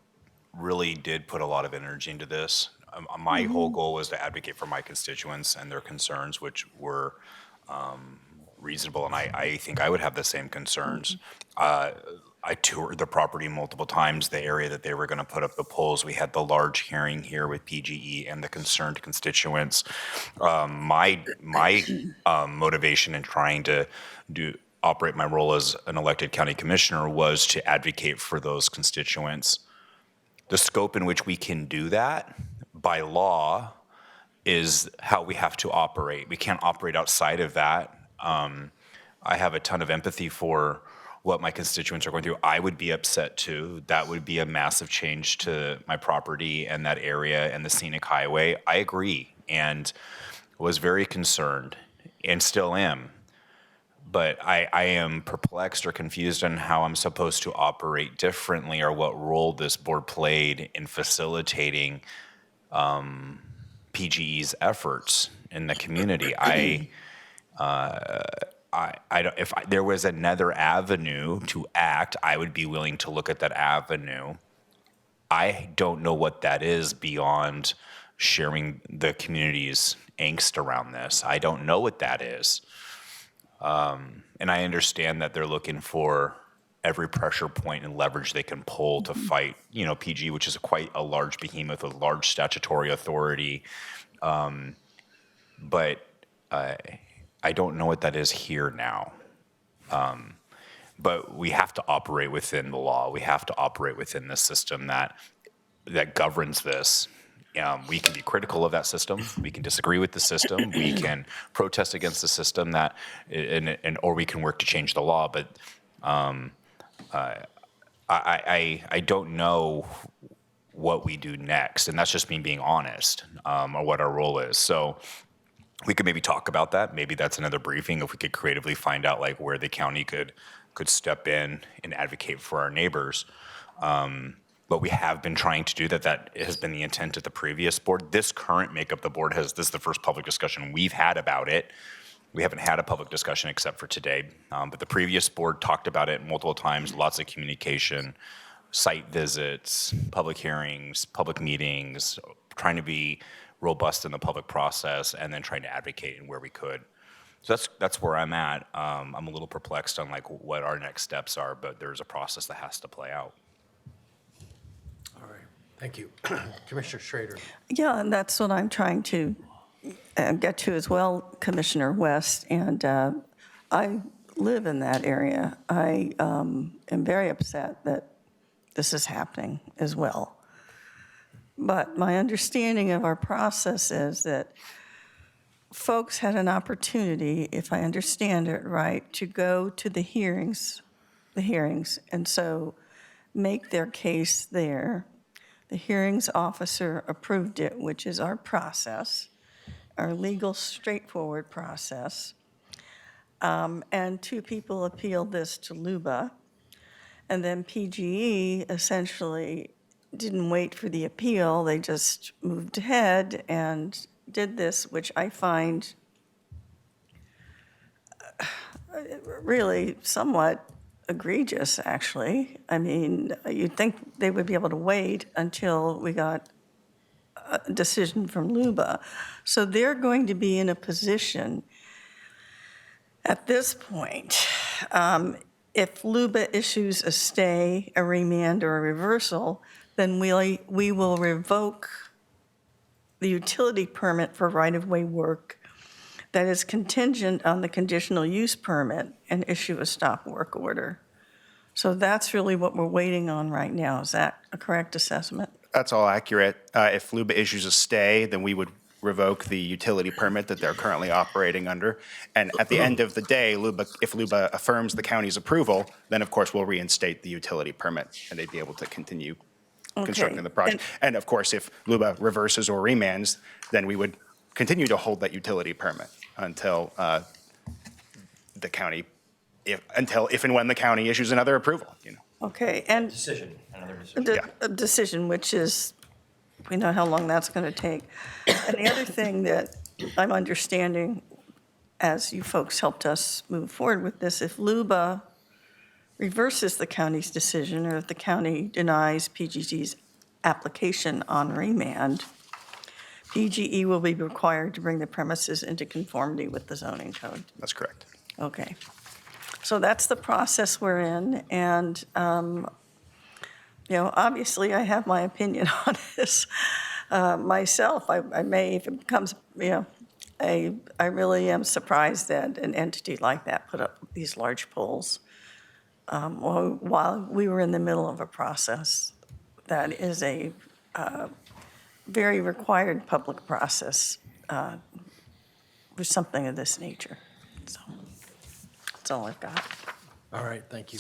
really did put a lot of energy into this. My whole goal was to advocate for my constituents and their concerns, which were reasonable, and I think I would have the same concerns. I toured the property multiple times, the area that they were going to put up the poles. We had the large hearing here with PGE and the concerned constituents. My motivation in trying to operate my role as an elected county commissioner was to advocate for those constituents. The scope in which we can do that by law is how we have to operate. We can't operate outside of that. I have a ton of empathy for what my constituents are going through. I would be upset too. That would be a massive change to my property and that area and the scenic highway. I agree and was very concerned and still am. But I am perplexed or confused on how I'm supposed to operate differently or what role this board played in facilitating PGE's efforts in the community. If there was another avenue to act, I would be willing to look at that avenue. I don't know what that is beyond sharing the community's angst around this. I don't know what that is. And I understand that they're looking for every pressure point and leverage they can pull to fight, PG, which is quite a large behemoth with large statutory authority. But I don't know what that is here now. But we have to operate within the law. We have to operate within the system that governs this. We can be critical of that system. We can disagree with the system. We can protest against the system or we can work to change the law. But I don't know what we do next, and that's just me being honest, or what our role is. So we could maybe talk about that. Maybe that's another briefing if we could creatively find out like where the county could step in and advocate for our neighbors. But we have been trying to do that. That has been the intent of the previous board. This current makeup, the board this is the first public discussion we've had about it. We haven't had a public discussion except for today. But the previous board talked about it multiple times, lots of communication, site visits, public hearings, public meetings, trying to be robust in the public process and then trying to advocate in where we could. So that's where I'm at. I'm a little perplexed on like what our next steps are, but there's a process that has to play out. All right, thank you. Commissioner Schrader. Yeah, and that's what I'm trying to get to as well, Commissioner West. And I live in that area. I am very upset that this is happening as well. But my understanding of our process is that folks had an opportunity, if I understand it right, to go to the hearings, and so make their case there. The hearings officer approved it, which is our process, our legal, straightforward process. And 2 people appealed this to LUBA, and then PGE essentially didn't wait for the appeal. They just moved ahead and did this, which I find really somewhat egregious, actually. I mean, you'd think they would be able to wait until we got a decision from LUBA. So they're going to be in a position at this point, if LUBA issues a stay, a remand, or a reversal, then we will revoke the utility permit for right-of-way work that is contingent on the conditional use permit and issue a stop work order. So that's really what we're waiting on right now. Is that a correct assessment? That's all accurate. If LUBA issues a stay, then we would revoke the utility permit that they're currently operating under. And at the end of the day, if LUBA affirms the county's approval, then of course we'll reinstate the utility permit and they'd be able to continue constructing the project. And of course, if LUBA reverses or remands, then we would continue to hold that utility permit until the county, if and when the county issues another approval, Okay, and Another decision. a decision, which is, we know how long that's going to take. And the other thing that I'm understanding, as you folks helped us move forward with this, if LUBA reverses the county's decision, or if the county denies PGE's application on remand, PGE will be required to bring the premises into conformity with the zoning code. That's correct. Okay. So that's the process we're in, and obviously I have my opinion on this myself. I may, if it becomes, I really am surprised that an entity like that put up these large poles while we were in the middle of a process that is a very required public process for something of this nature. So that's all I've got. All right, thank you.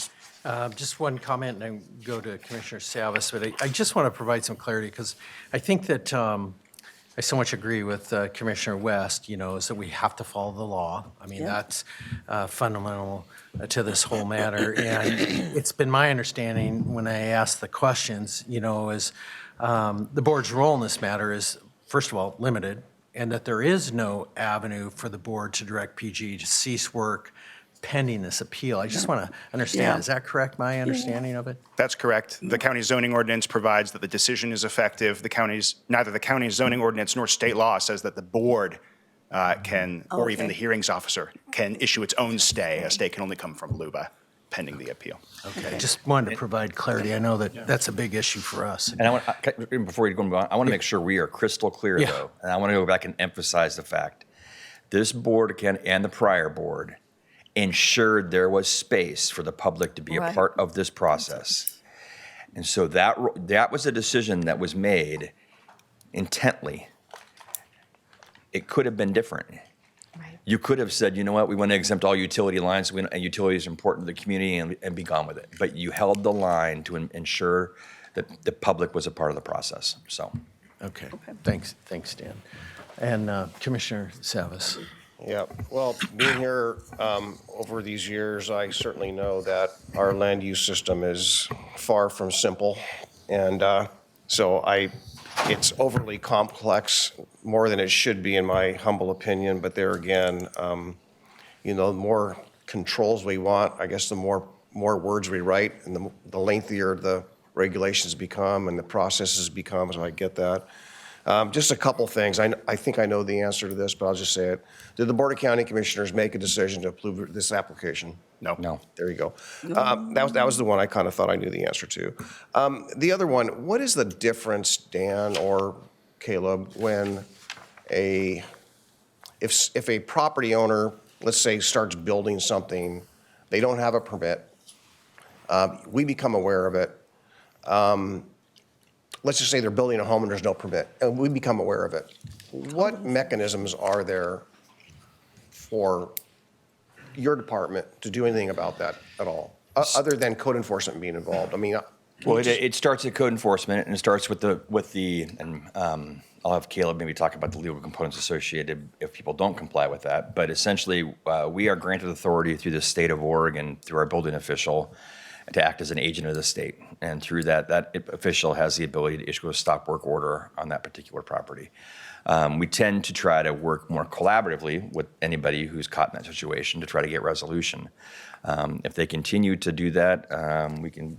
Just one comment, and then go to Commissioner Salvis, but I just want to provide some clarity, because I think that I so much agree with Commissioner West, is that we have to follow the law. I mean, that's fundamental to this whole matter. And it's been my understanding when I ask the questions, is the board's role in this matter is, first of all, limited, and that there is no avenue for the board to direct PG to cease work pending this appeal. I just want to understand, is that correct, my understanding of it? That's correct. The county zoning ordinance provides that the decision is effective. Neither the county's zoning ordinance nor state law says that the board can, or even the hearings officer, can issue its own stay. A stay can only come from LUBA, pending the appeal. Okay, just wanted to provide clarity. I know that that's a big issue for us. And before you go on, I want to make sure we are crystal clear, Yeah. though. And I want to go back and emphasize the fact, this board again and the prior board ensured there was space for the public to be a Right. part of this process. And so that was a decision that was made intently. It could have been different. Right. You could have said, you know what, we want to exempt all utility lines, and utilities are important to the community, and be gone with it. But you held the line to ensure that the public was a part of the process, so. Okay, thanks, Dan. And Commissioner Savas. Yeah, well, being here over these years, I certainly know that our land use system is far from simple. And it's overly complex, more than it should be, in my humble opinion. But there again, the more controls we want, I guess the more words we write, and the lengthier the regulations become and the processes become, so I get that. Just a couple things. I think I know the answer to this, but I'll just say it. Did the Board of County Commissioners make a decision to approve this application? No. No. There you go. That was the one I kind of thought I knew the answer to. The other one, what is the difference, Dan or Caleb, when if a property owner, let's say, starts building something, they don't have a permit, we become aware of it. Let's just say they're building a home and there's no permit, and we become aware of it. What mechanisms are there for your department to do anything about that at all, other than code enforcement being involved? I mean, Well, it starts at code enforcement, and it starts with I'll have Caleb maybe talk about the legal components associated if people don't comply with that. But essentially, we are granted authority through the state of Oregon, through our building official, to act as an agent of the state. And through that official has the ability to issue a stop work order on that particular property. We tend to try to work more collaboratively with anybody who's caught in that situation to try to get resolution. If they continue to do that, we can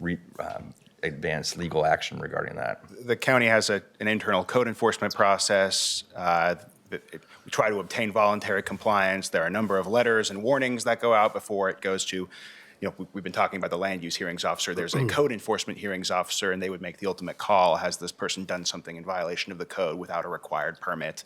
advance legal action regarding that. The county has an internal code enforcement process. We try to obtain voluntary compliance. There are a number of letters and warnings that go out before it goes to, we've been talking about the land use hearings officer. There's a code enforcement hearings officer, and they would make the ultimate call. Has this person done something in violation of the code without a required permit?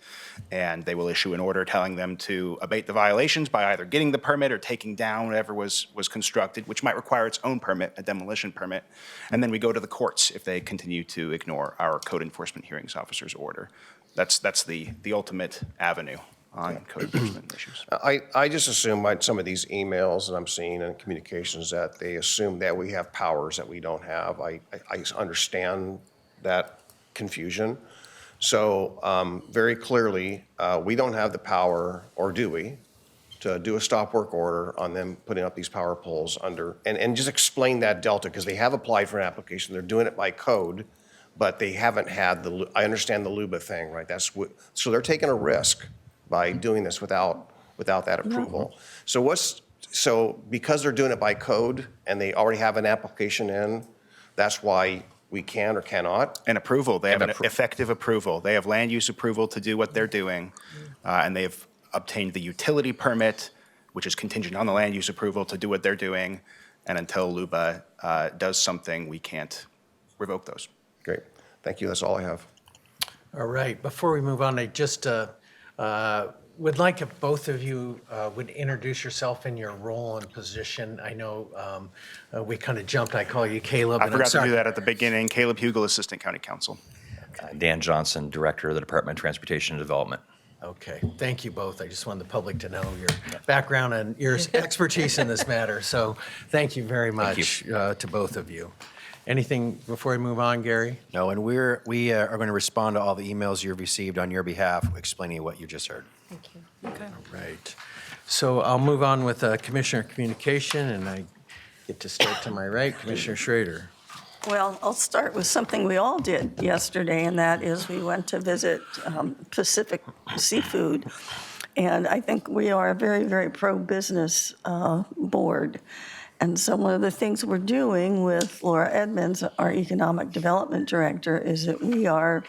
And they will issue an order telling them to abate the violations by either getting the permit or taking down whatever was constructed, which might require its own permit, a demolition permit. And then we go to the courts if they continue to ignore our code enforcement hearings officer's order. That's the ultimate avenue on code enforcement issues. I just assume by some of these emails that I'm seeing and communications that they assume that we have powers that we don't have. I understand that confusion. So very clearly, we don't have the power, or do we, to do a stop work order on them putting up these power poles under, and just explain that delta, because they have applied for an application. They're doing it by code, but they haven't had I understand the LUBA thing, right? So they're taking a risk by doing this without that approval. So because they're doing it by code and they already have an application in, that's why we can or cannot? An approval. They have an effective approval. They have land use approval to do what they're doing, and they've obtained the utility permit, which is contingent on the land use approval to do what they're doing. And until LUBA does something, we can't revoke those. Great. Thank you. That's all I have. All right, before we move on, I just would like if both of you would introduce yourself in your role and position. I know we kind of jumped. I call you Caleb. I forgot to do that at the beginning. Caleb Hugel, Assistant County Counsel. Dan Johnson, Director of the Department of Transportation and Development. Okay, thank you both. I just wanted the public to know your background and your expertise in this matter. So thank you very much to both of you. Anything before we move on, Gary? No, and we are going to respond to all the emails you've received on your behalf explaining what you just heard. Thank you. Okay. Right. So I'll move on with Commissioner Communication, and I get to start to my right, Commissioner Schrader. Well, I'll start with something we all did yesterday, and that is we went to visit Pacific Seafood. And I think we are a very, very pro-business board. And so one of the things we're doing with Laura Edmonds, our Economic Development Director, is that we are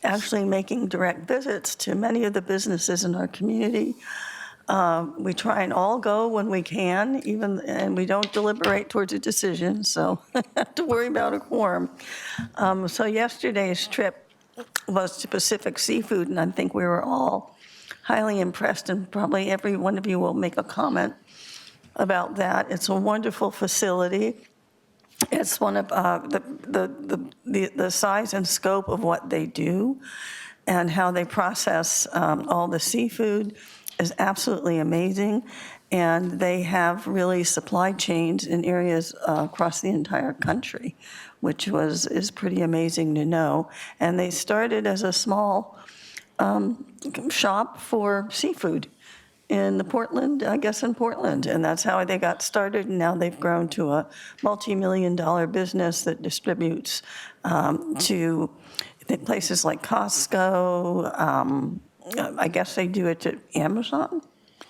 actually making direct visits to many of the businesses in our community, We try and all go when we can, and we don't deliberate towards a decision, so have to worry about a quorum. So yesterday's trip was to Pacific Seafood, and I think we were all highly impressed, and probably every one of you will make a comment about that. It's a wonderful facility. It's one of the size and scope of what they do and how they process all the seafood is absolutely amazing. And they have really supply chains in areas across the entire country, which is pretty amazing to know. And they started as a small shop for seafood in Portland, and that's how they got started, and now they've grown to a multi-million-dollar business that distributes to places like Costco. I guess they do it to Amazon,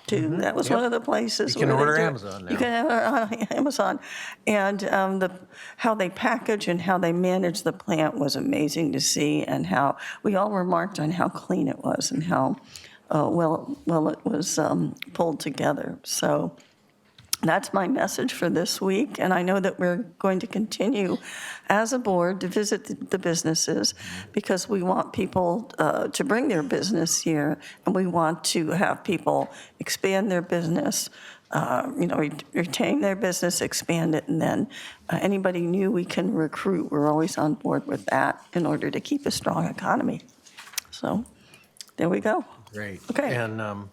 too. That was one of the places. You can where they order do it. Amazon now. You can order on Amazon. And how they package and how they manage the plant was amazing to see, and how we all remarked on how clean it was and how well it was pulled together. So that's my message for this week, and I know that we're going to continue as a board to visit the businesses because we want people to bring their business here, and we want to have people expand their business, retain their business, expand it, and then anybody new we can recruit. We're always on board with that in order to keep a strong economy. So there we go. Great. Okay. And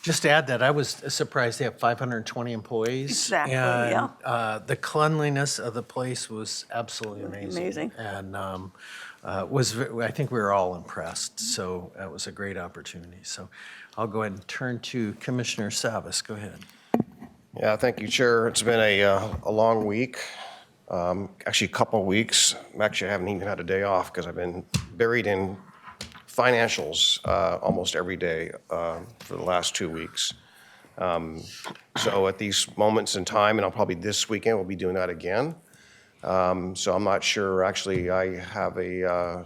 just to add that, I was surprised they have 520 employees. Exactly, and, yeah. the cleanliness of the place was absolutely amazing. Amazing. And I think we were all impressed. So that was a great opportunity. So I'll go ahead and turn to Commissioner Savas. Go ahead. Yeah, thank you, Chair. It's been a long week, actually a couple of weeks. Actually, I haven't even had a day off because I've been buried in financials almost every day for the last 2 weeks. So at these moments in time, and I'll probably this weekend, we'll be doing that again. So I'm not sure, actually, I have a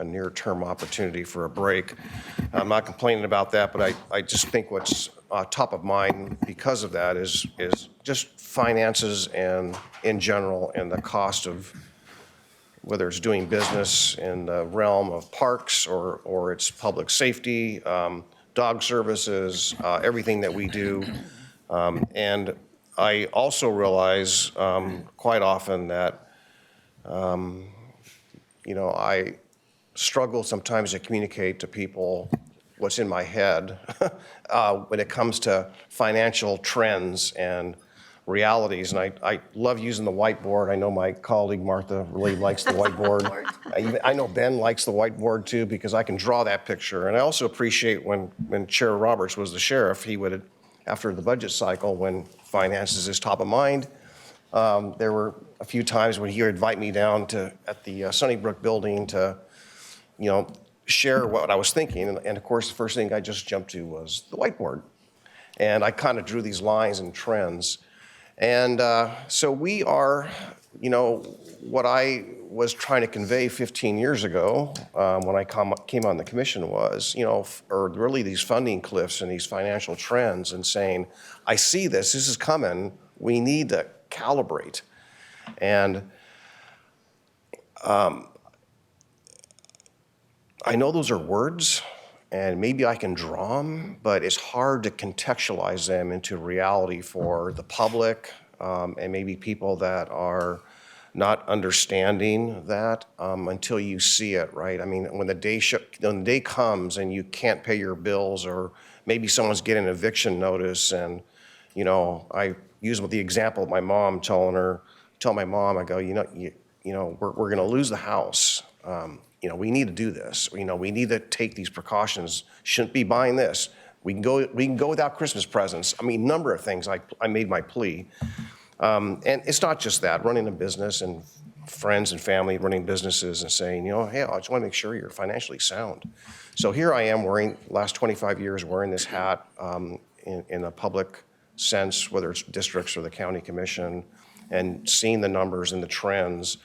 near-term opportunity for a break. I'm not complaining about that, but I just think what's top of mind because of that is just finances and in general and the cost of whether it's doing business in the realm of parks or it's public safety, dog services, everything that we do. And I also realize quite often that, I struggle sometimes to communicate to people what's in my head when it comes to financial trends and realities. And I love using the whiteboard. I know my colleague Martha really likes the whiteboard. I know Ben likes the whiteboard too because I can draw that picture. And I also appreciate when Chair Roberts was the sheriff, he would, after the budget cycle, when finances is top of mind, there were a few times when he would invite me down at the Sunnybrook building to, share what I was thinking. And of course, the first thing I just jumped to was the whiteboard. And I kind of drew these lines and trends. And so we are, what I was trying to convey 15 years ago when I came on the commission was, or really these funding cliffs and these financial trends and saying, I see this is coming, we need to calibrate. And I know those are words, and maybe I can draw them, but it's hard to contextualize them into reality for the public and maybe people that are not understanding that until you see it, right? I mean, when the day comes and you can't pay your bills, or maybe someone's getting an eviction notice, and I use the example of my mom tell my mom, I go, we're going to lose the house. We need to do this. We need to take these precautions. Shouldn't be buying this. We can go without Christmas presents. I mean, number of things. I made my plea. And it's not just that, running a business and friends and family running businesses and saying, hey, I just want to make sure you're financially sound. So here I am last 25 years wearing this hat in a public sense, whether it's districts or the county commission, and seeing the numbers and the trends.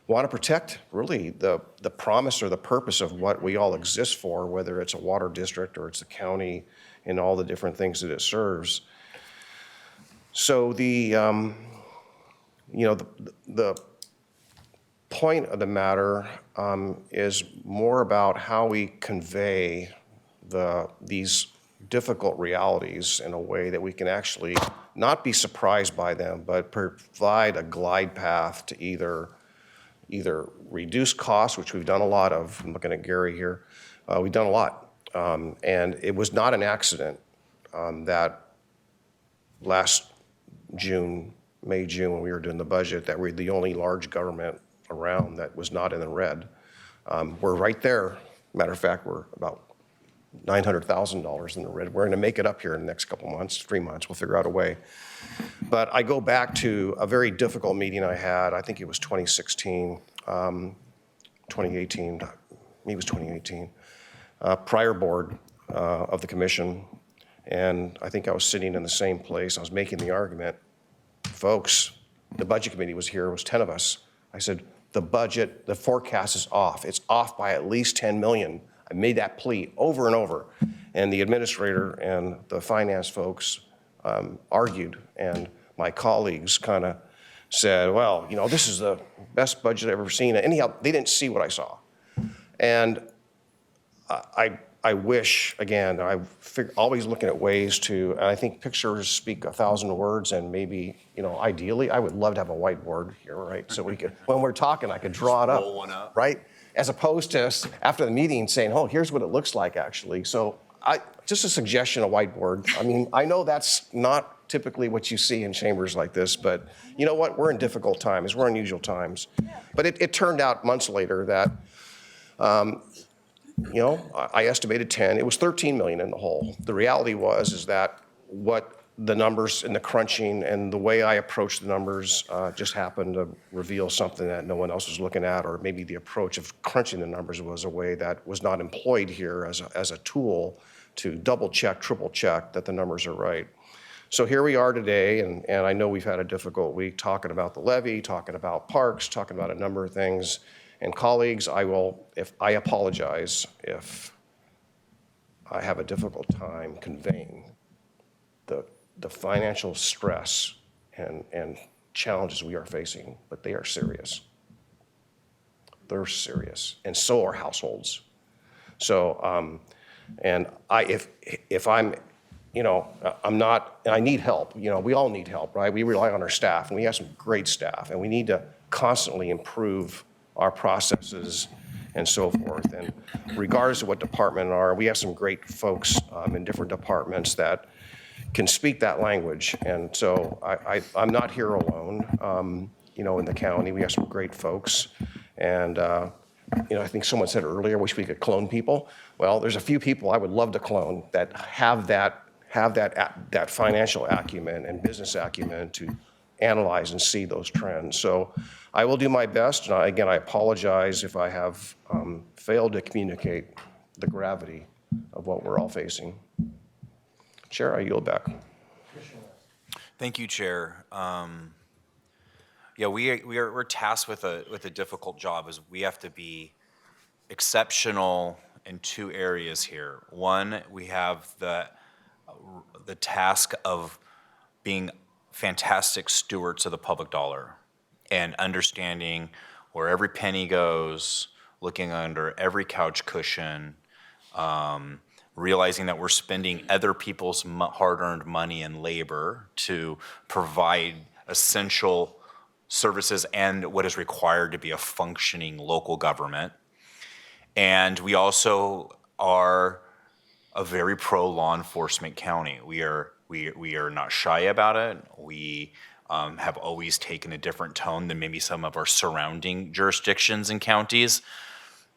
Want to protect really the promise or the purpose of what we all exist for, whether it's a water district or it's the county, and all the different things that it serves. So the point of the matter is more about how we convey these difficult realities in a way that we can actually not be surprised by them, but provide a glide path to either reduce costs, which we've done a lot of. I'm looking at Gary here. We've done a lot. And it was not an accident that last May, June, when we were doing the budget, that we're the only large government around that was not in the red. We're right there. Matter of fact, we're about $900,000 in the red. We're going to make it up here in the next couple months, 3 months. We'll figure out a way. But I go back to a very difficult meeting I had. I think it was 2016, 2018, maybe it was 2018. Prior board of the commission, and I think I was sitting in the same place. I was making the argument, folks, the budget committee was here, it was 10 of us. I said, the budget, the forecast is off. It's off by at least 10 million. I made that plea over and over. And the administrator and the finance folks argued, and my colleagues kind of said, well, this is the best budget I've ever seen. Anyhow, they didn't see what I saw. And I wish, again, always looking at ways to, and I think pictures speak 1,000 words, and maybe, ideally, I would love to have a whiteboard here, right? So we could, when we're talking, I could draw it up, roll one up, right? As opposed to after the meeting saying, oh, here's what it looks like, actually. So just a suggestion, a whiteboard. I mean, I know that's not typically what you see in chambers like this, but you know what? We're in difficult times. We're in unusual times. But it turned out months later that, I estimated 10. It was 13 million in the hole. The reality is that what the numbers and the crunching and the way I approached the numbers just happened to reveal something that no one else was looking at, or maybe the approach of crunching the numbers was a way that was not employed here as a tool to double check, triple check that the numbers are right. So here we are today, and I know we've had a difficult week talking about the levy, talking about parks, talking about a number of things. And colleagues, I apologize if I have a difficult time conveying the financial stress and challenges we are facing, but they are serious. They're serious, and so are households. So, and if I'm, I'm not, and I need help. We all need help, right? We rely on our staff, and we have some great staff, and we need to constantly improve our processes and so forth. And regardless of what department are, we have some great folks in different departments that can speak that language. And so I'm not here alone, in the county. We have some great folks. And, I think someone said earlier, wish we could clone people. Well, there's a few people I would love to clone that have that financial acumen and business acumen to analyze and see those trends. So I will do my best. And again, I apologize if I have failed to communicate the gravity of what we're all facing. Chair, I yield back. Thank you, Chair. We're tasked with a difficult job, as we have to be exceptional in two areas here. One, we have the task of being fantastic stewards of the public dollar and understanding where every penny goes, looking under every couch cushion, realizing that we're spending other people's hard-earned money and labor to provide essential services and what is required to be a functioning local government. And we also are a very pro-law enforcement county. We are not shy about it. We have always taken a different tone than maybe some of our surrounding jurisdictions and counties.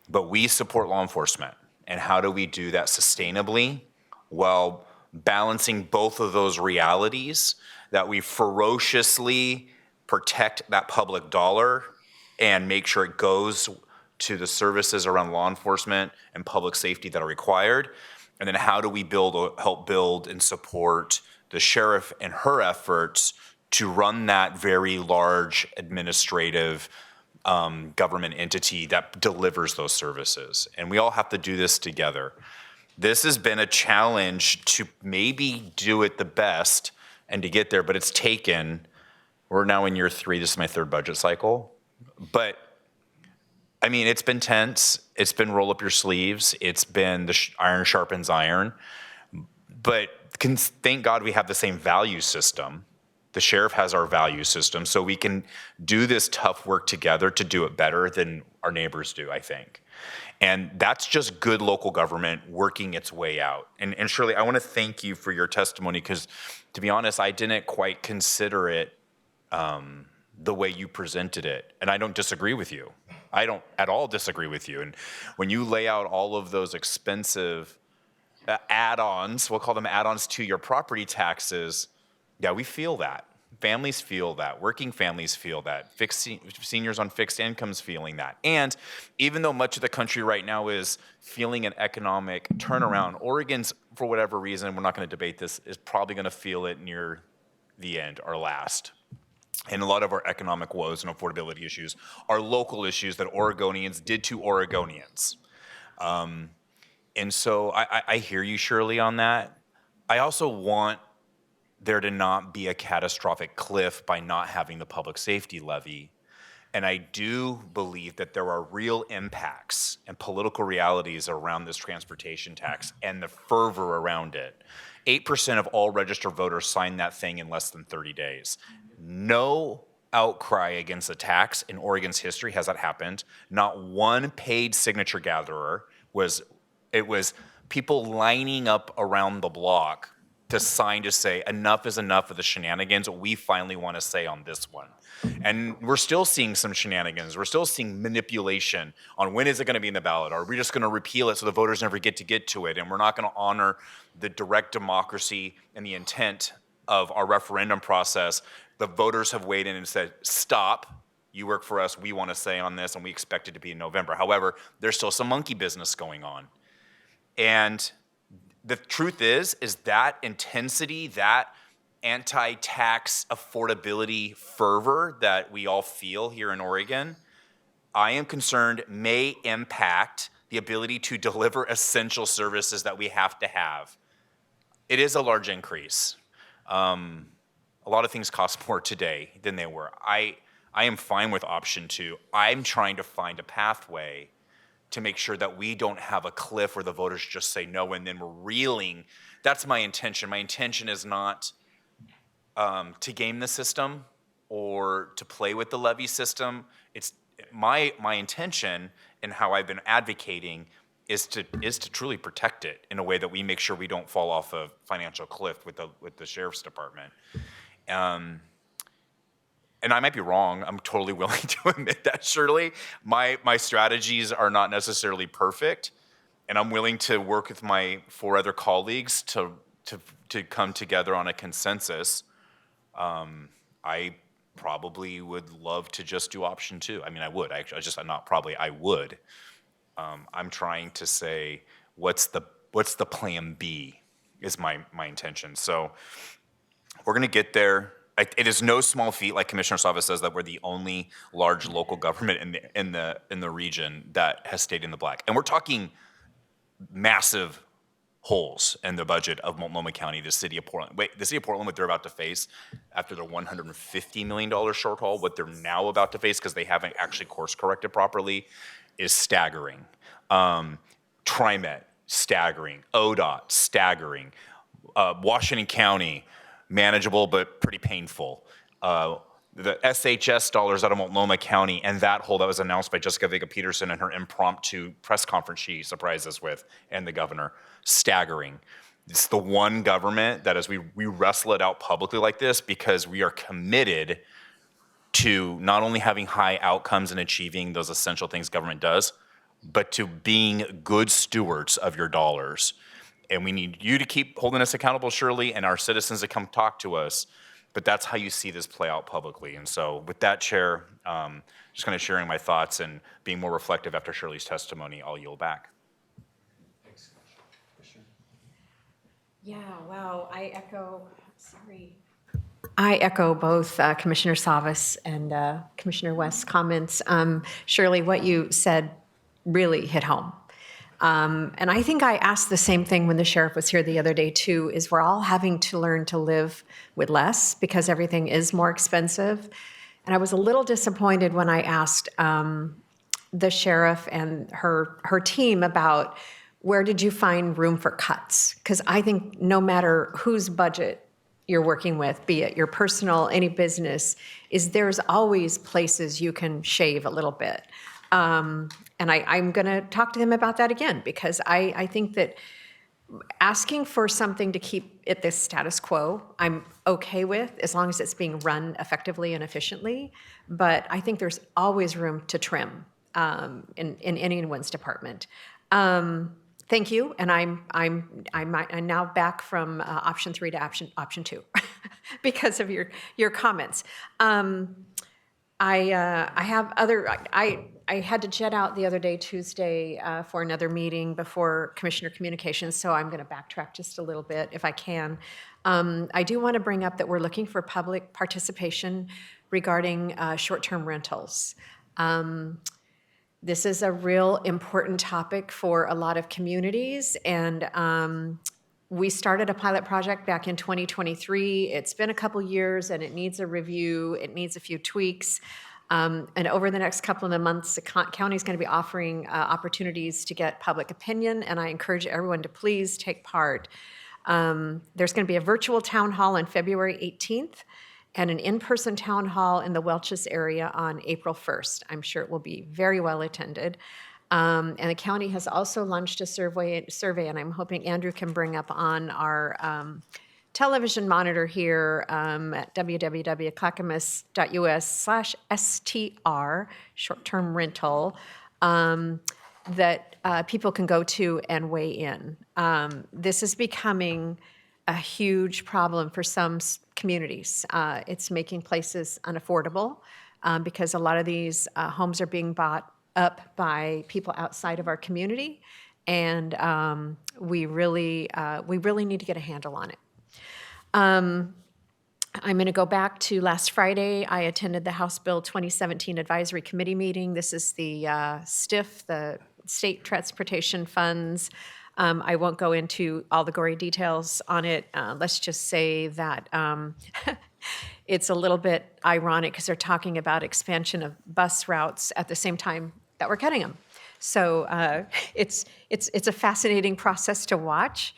But we support law enforcement. And how do we do that sustainably? While balancing both of those realities, that we ferociously protect that public dollar and make sure it goes to the services around law enforcement and public safety that are required. And then how do we help build and support the sheriff and her efforts to run that very large administrative government entity that delivers those services. And we all have to do this together. This has been a challenge to maybe do it the best and to get there, but it's taken, we're now in year 3, this is my 3rd budget cycle. But I mean, it's been tense, it's been roll up your sleeves, it's been the iron sharpens iron, but thank God we have the same value system. The sheriff has our value system, so we can do this tough work together to do it better than our neighbors do, I think. And that's just good local government working its way out. And Shirley, I want to thank you for your testimony, because to be honest, I didn't quite consider it the way you presented it. And I don't disagree with you. I don't at all disagree with you. And when you lay out all of those expensive add-ons, we'll call them add-ons to your property taxes, yeah, we feel that. Families feel that. Working families feel that. Seniors on fixed incomes feeling that. And even though much of the country right now is feeling an economic turnaround, Oregon's, for whatever reason, we're not going to debate this, is probably going to feel it near the end or last. And a lot of our economic woes and affordability issues are local issues that Oregonians did to Oregonians. And so I hear you, Shirley, on that. I also want there to not be a catastrophic cliff by not having the public safety levy. And I do believe that there are real impacts and political realities around this transportation tax and the fervor around it. 8% of all registered voters signed that thing in less than 30 days. No outcry against the tax in Oregon's history has that happened. Not one paid signature gatherer it was people lining up around the block to sign to say enough is enough of the shenanigans. We finally want to say on this one. And we're still seeing some shenanigans. We're still seeing manipulation on when is it going to be in the ballot? Are we just going to repeal it so the voters never get to it? And we're not going to honor the direct democracy and the intent of our referendum process. The voters have weighed in and said, stop. You work for us. We want to say on this, and we expect it to be in November. However, there's still some monkey business going on. And the truth is that intensity, that anti-tax affordability fervor that we all feel here in Oregon, I am concerned may impact the ability to deliver essential services that we have to have. It is a large increase. A lot of things cost more today than they were. I am fine with option 2. I'm trying to find a pathway to make sure that we don't have a cliff where the voters just say no and then we're reeling. That's my intention. My intention is not to game the system or to play with the levy system. It's my intention and how I've been advocating is to truly protect it in a way that we make sure we don't fall off a financial cliff with the sheriff's department. And I might be wrong. I'm totally willing to admit that, Shirley. My strategies are not necessarily perfect, and I'm willing to work with my 4 other colleagues to come together on a consensus. I probably would love to just do option 2. I mean, I would. Actually, I would. I'm trying to say, what's the plan B is my intention. So we're going to get there. It is no small feat, like Commissioner Sava says, that we're the only large local government in the region that has stayed in the black. And we're talking massive holes in the budget of Multnomah County, the city of Portland. The city of Portland, what they're about to face after their $150 million shortfall, what they're now about to face because they haven't actually course corrected properly, is staggering. TriMet, staggering. ODOT, staggering. Washington County, manageable but pretty painful. The SHS dollars out of Multnomah County and that hole that was announced by Jessica Vega Peterson in her impromptu press conference she surprised us with, and the governor, staggering. It's the one government that as we wrestle it out publicly like this because we are committed to not only having high outcomes and achieving those essential things government does, but to being good stewards of your dollars. And we need you to keep holding us accountable, Shirley, and our citizens to come talk to us. But that's how you see this play out publicly. And so with that, Chair, just kind of sharing my thoughts and being more reflective after Shirley's testimony, I'll yield back. Yeah, wow, I echo both Commissioner Savas and Commissioner West's comments. Shirley, what you said really hit home. And I think I asked the same thing when the sheriff was here the other day too, is we're all having to learn to live with less because everything is more expensive. And I was a little disappointed when I asked the sheriff and her team about where did you find room for cuts? Because I think no matter whose budget you're working with, be it your personal, any business, there's always places you can shave a little bit. And I'm going to talk to them about that again, because I think that asking for something to keep it the status quo, I'm okay with, as long as it's being run effectively and efficiently. But I think there's always room to trim in anyone's department. Thank you, and I'm now back from option 3 to option 2 because of your comments. I had to jet out the other day, Tuesday, for another meeting before Commissioner Communications, so I'm going to backtrack just a little bit if I can. I do want to bring up that we're looking for public participation regarding short-term rentals. This is a real important topic for a lot of communities, and we started a pilot project back in 2023. It's been a couple years, and it needs a review. It needs a few tweaks. And over the next couple of months, the county is going to be offering opportunities to get public opinion, and I encourage everyone to please take part. There's going to be a virtual town hall on February 18th and an in-person town hall in the Welches area on April 1st. I'm sure it will be very well attended. And the county has also launched a survey, and I'm hoping Andrew can bring up on our television monitor here at www.clackamas.us/STR, short-term rental, that people can go to and weigh in. This is becoming a huge problem for some communities. It's making places unaffordable because a lot of these homes are being bought up by people outside of our community, and we really need to get a handle on it. I'm going to go back to last Friday. I attended the House Bill 2017 Advisory Committee meeting. This is the STIF, the State Transportation Funds. I won't go into all the gory details on it. Let's just say that it's a little bit ironic because they're talking about expansion of bus routes at the same time that we're cutting them. So it's a fascinating process to watch.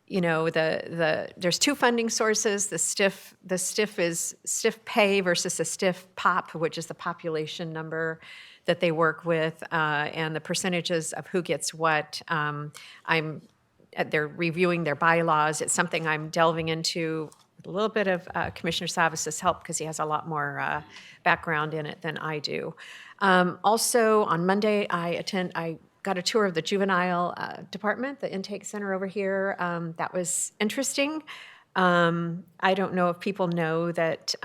You know, there's two funding sources. The STIF is STIF pay versus the STIF pop, which is the population number that they work with, and the percentages of who gets what. They're reviewing their bylaws. It's something I'm delving into with a little bit of Commissioner Savis's help because he has a lot more background in it than I do. Also, on Monday, I got a tour of the juvenile department, the intake center over here. That was interesting. I don't know if people know that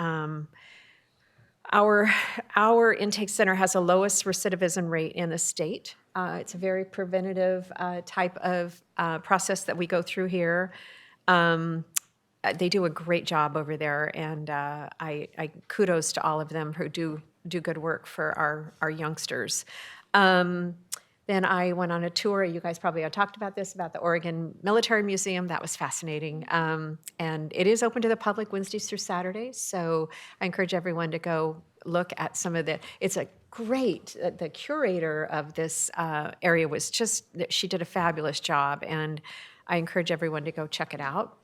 our intake center has the lowest recidivism rate in the state. It's a very preventative type of process that we go through here. They do a great job over there, and I kudos to all of them who do good work for our youngsters. Then I went on a tour. You guys probably have talked about this, about the Oregon Military Museum. That was fascinating. And it is open to the public Wednesdays through Saturdays. So I encourage everyone to go look at some of it's a great, the curator of this area was she did a fabulous job. And I encourage everyone to go check it out.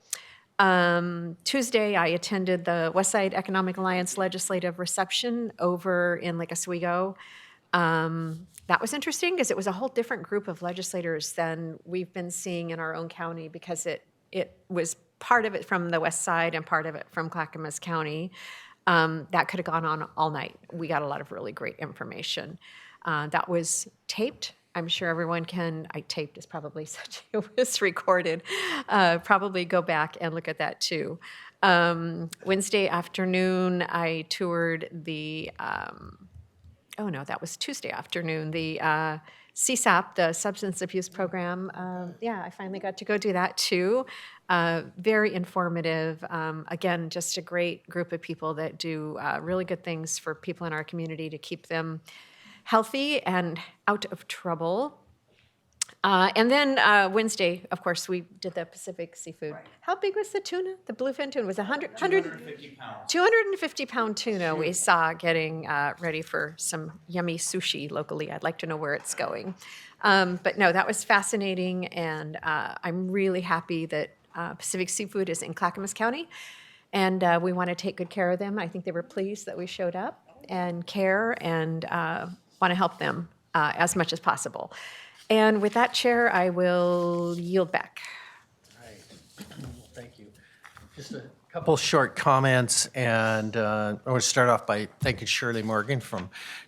Tuesday, I attended the Westside Economic Alliance Legislative Reception over in Lake Oswego. That was interesting because it was a whole different group of legislators than we've been seeing in our own county because it was part of it from the west side and part of it from Clackamas County. That could have gone on all night. We got a lot of really great information. That was taped. I'm sure everyone taped is probably such, it was recorded. Probably go back and look at that too. Wednesday afternoon, I toured that was Tuesday afternoon, the CSAP, the Substance Abuse Program. I finally got to go do that too. Very informative. Again, just a great group of people that do really good things for people in our community to keep them healthy and out of trouble. And then Wednesday, of course, we did the Pacific seafood. How big was the tuna? The bluefin tuna was 250 pounds. 250-pound tuna we saw getting ready for some yummy sushi locally. I'd like to know where it's going. But no, that was fascinating, and I'm really happy that Pacific Seafood is in Clackamas County, and we want to take good care of them. I think they were pleased that we showed up and care and want to help them as much as possible. And with that, Chair, I will yield back. Thank you. Just a couple short comments, and I want to start off by thanking Shirley Morgan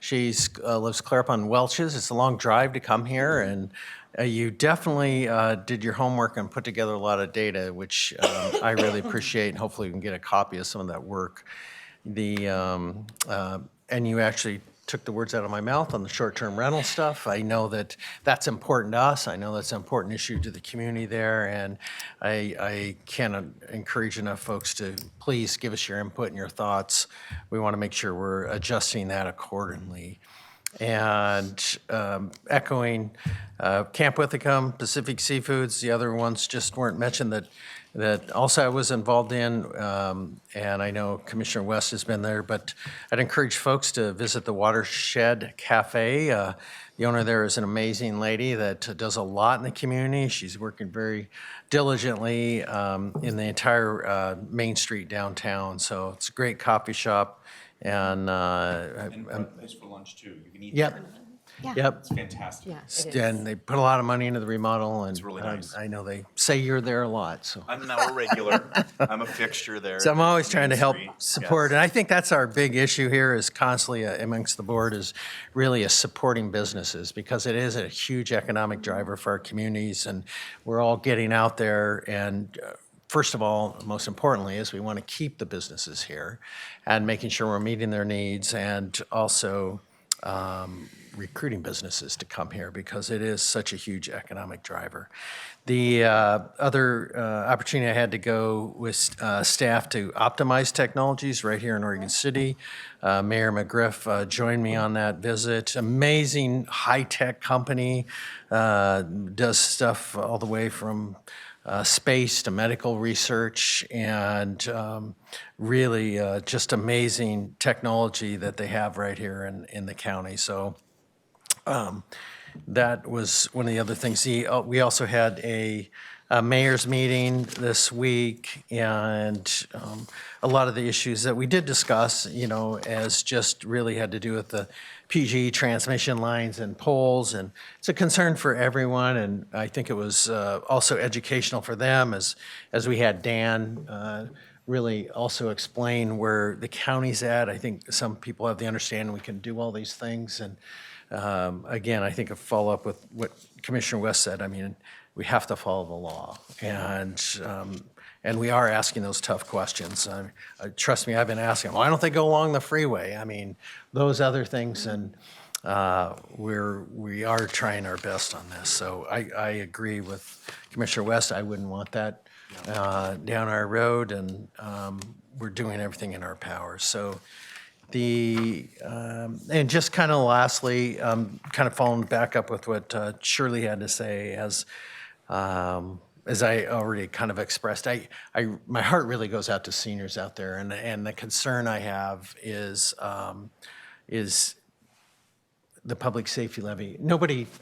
she lives clear up on Welch's. It's a long drive to come here, and you definitely did your homework and put together a lot of data, which I really appreciate, and hopefully we can get a copy of some of that work. And you actually took the words out of my mouth on the short-term rental stuff. I know that that's important to us. I know that's an important issue to the community there, and I can't encourage enough folks to please give us your input and your thoughts. We want to make sure we're adjusting that accordingly. And echoing Camp Withicum, Pacific Seafoods, the other ones just weren't mentioned that also I was involved in, and I know Commissioner West has been there, but I'd encourage folks to visit the Watershed Cafe. The owner there is an amazing lady that does a lot in the community. She's working very diligently in the entire Main Street downtown, so it's a great coffee shop. And place for lunch too. You can eat yep. there. Yeah. Yep. It's fantastic. Yeah, it is. And they put a lot of money into the remodel, and It's really nice. I know they say you're there a lot, so. I'm now a regular. I'm a fixture there. So I'm always trying to Main help Street. support, Yes. and I think that's our big issue here is constantly amongst the board is really supporting businesses, because it is a huge economic driver for our communities, and we're all getting out there, and first of all, most importantly, is we want to keep the businesses here and making sure we're meeting their needs, and also recruiting businesses to come here, because it is such a huge economic driver. The other opportunity I had to go with staff to optimize technologies right here in Oregon City. Mayor McGriff joined me on that visit. Amazing high-tech company, does stuff all the way from space to medical research, and really just amazing technology that they have right here in the county. So that was one of the other things. We also had a mayor's meeting this week, and a lot of the issues that we did discuss, as just really had to do with the PG transmission lines and poles, and it's a concern for everyone, and I think it was also educational for them as we had Dan really also explain where the county's at. I think some people have the understanding we can do all these things, and again, I think a follow-up with what Commissioner West said, I mean, we have to follow the law, and we are asking those tough questions. Trust me, I've been asking, why don't they go along the freeway? I mean, those other things, and we are trying our best on this. So I agree with Commissioner West. I wouldn't want that down our road, and we're doing everything in our power. So and just kind of lastly, kind of following back up with what Shirley had to say, as I already kind of expressed, my heart really goes out to seniors out there, and the concern I have is the public safety levy.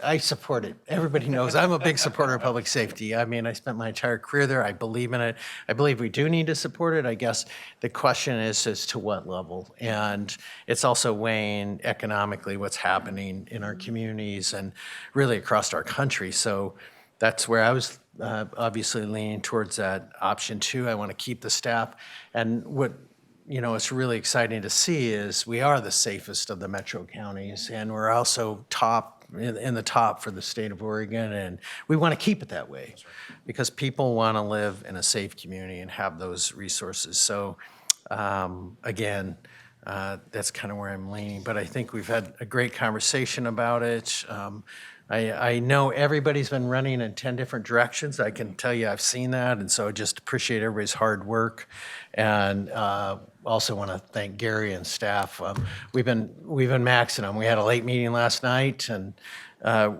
I support it. Everybody knows I'm a big supporter of public safety. I mean, I spent my entire career there. I believe in it. I believe we do need to support it. I guess the question is as to what level. And it's also weighing economically what's happening in our communities and really across our country. So that's where I was obviously leaning towards that option too. I want to keep the staff. And what it's really exciting to see is we are the safest of the metro counties, and we're also in the top for the state of Oregon, and we want to keep it that way because people want to live in a safe community and have those resources. So again, That's kind of where I'm leaning. But I think we've had a great conversation about it. I know everybody's been running in 10 different directions. I can tell you I've seen that, and so I just appreciate everybody's hard work. And also want to thank Gary and staff. We've been maxing them. We had a late meeting last night, and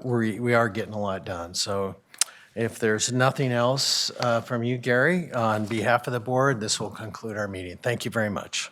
we are getting a lot done. So if there's nothing else from you, Gary, on behalf of the board, this will conclude our meeting. Thank you very much.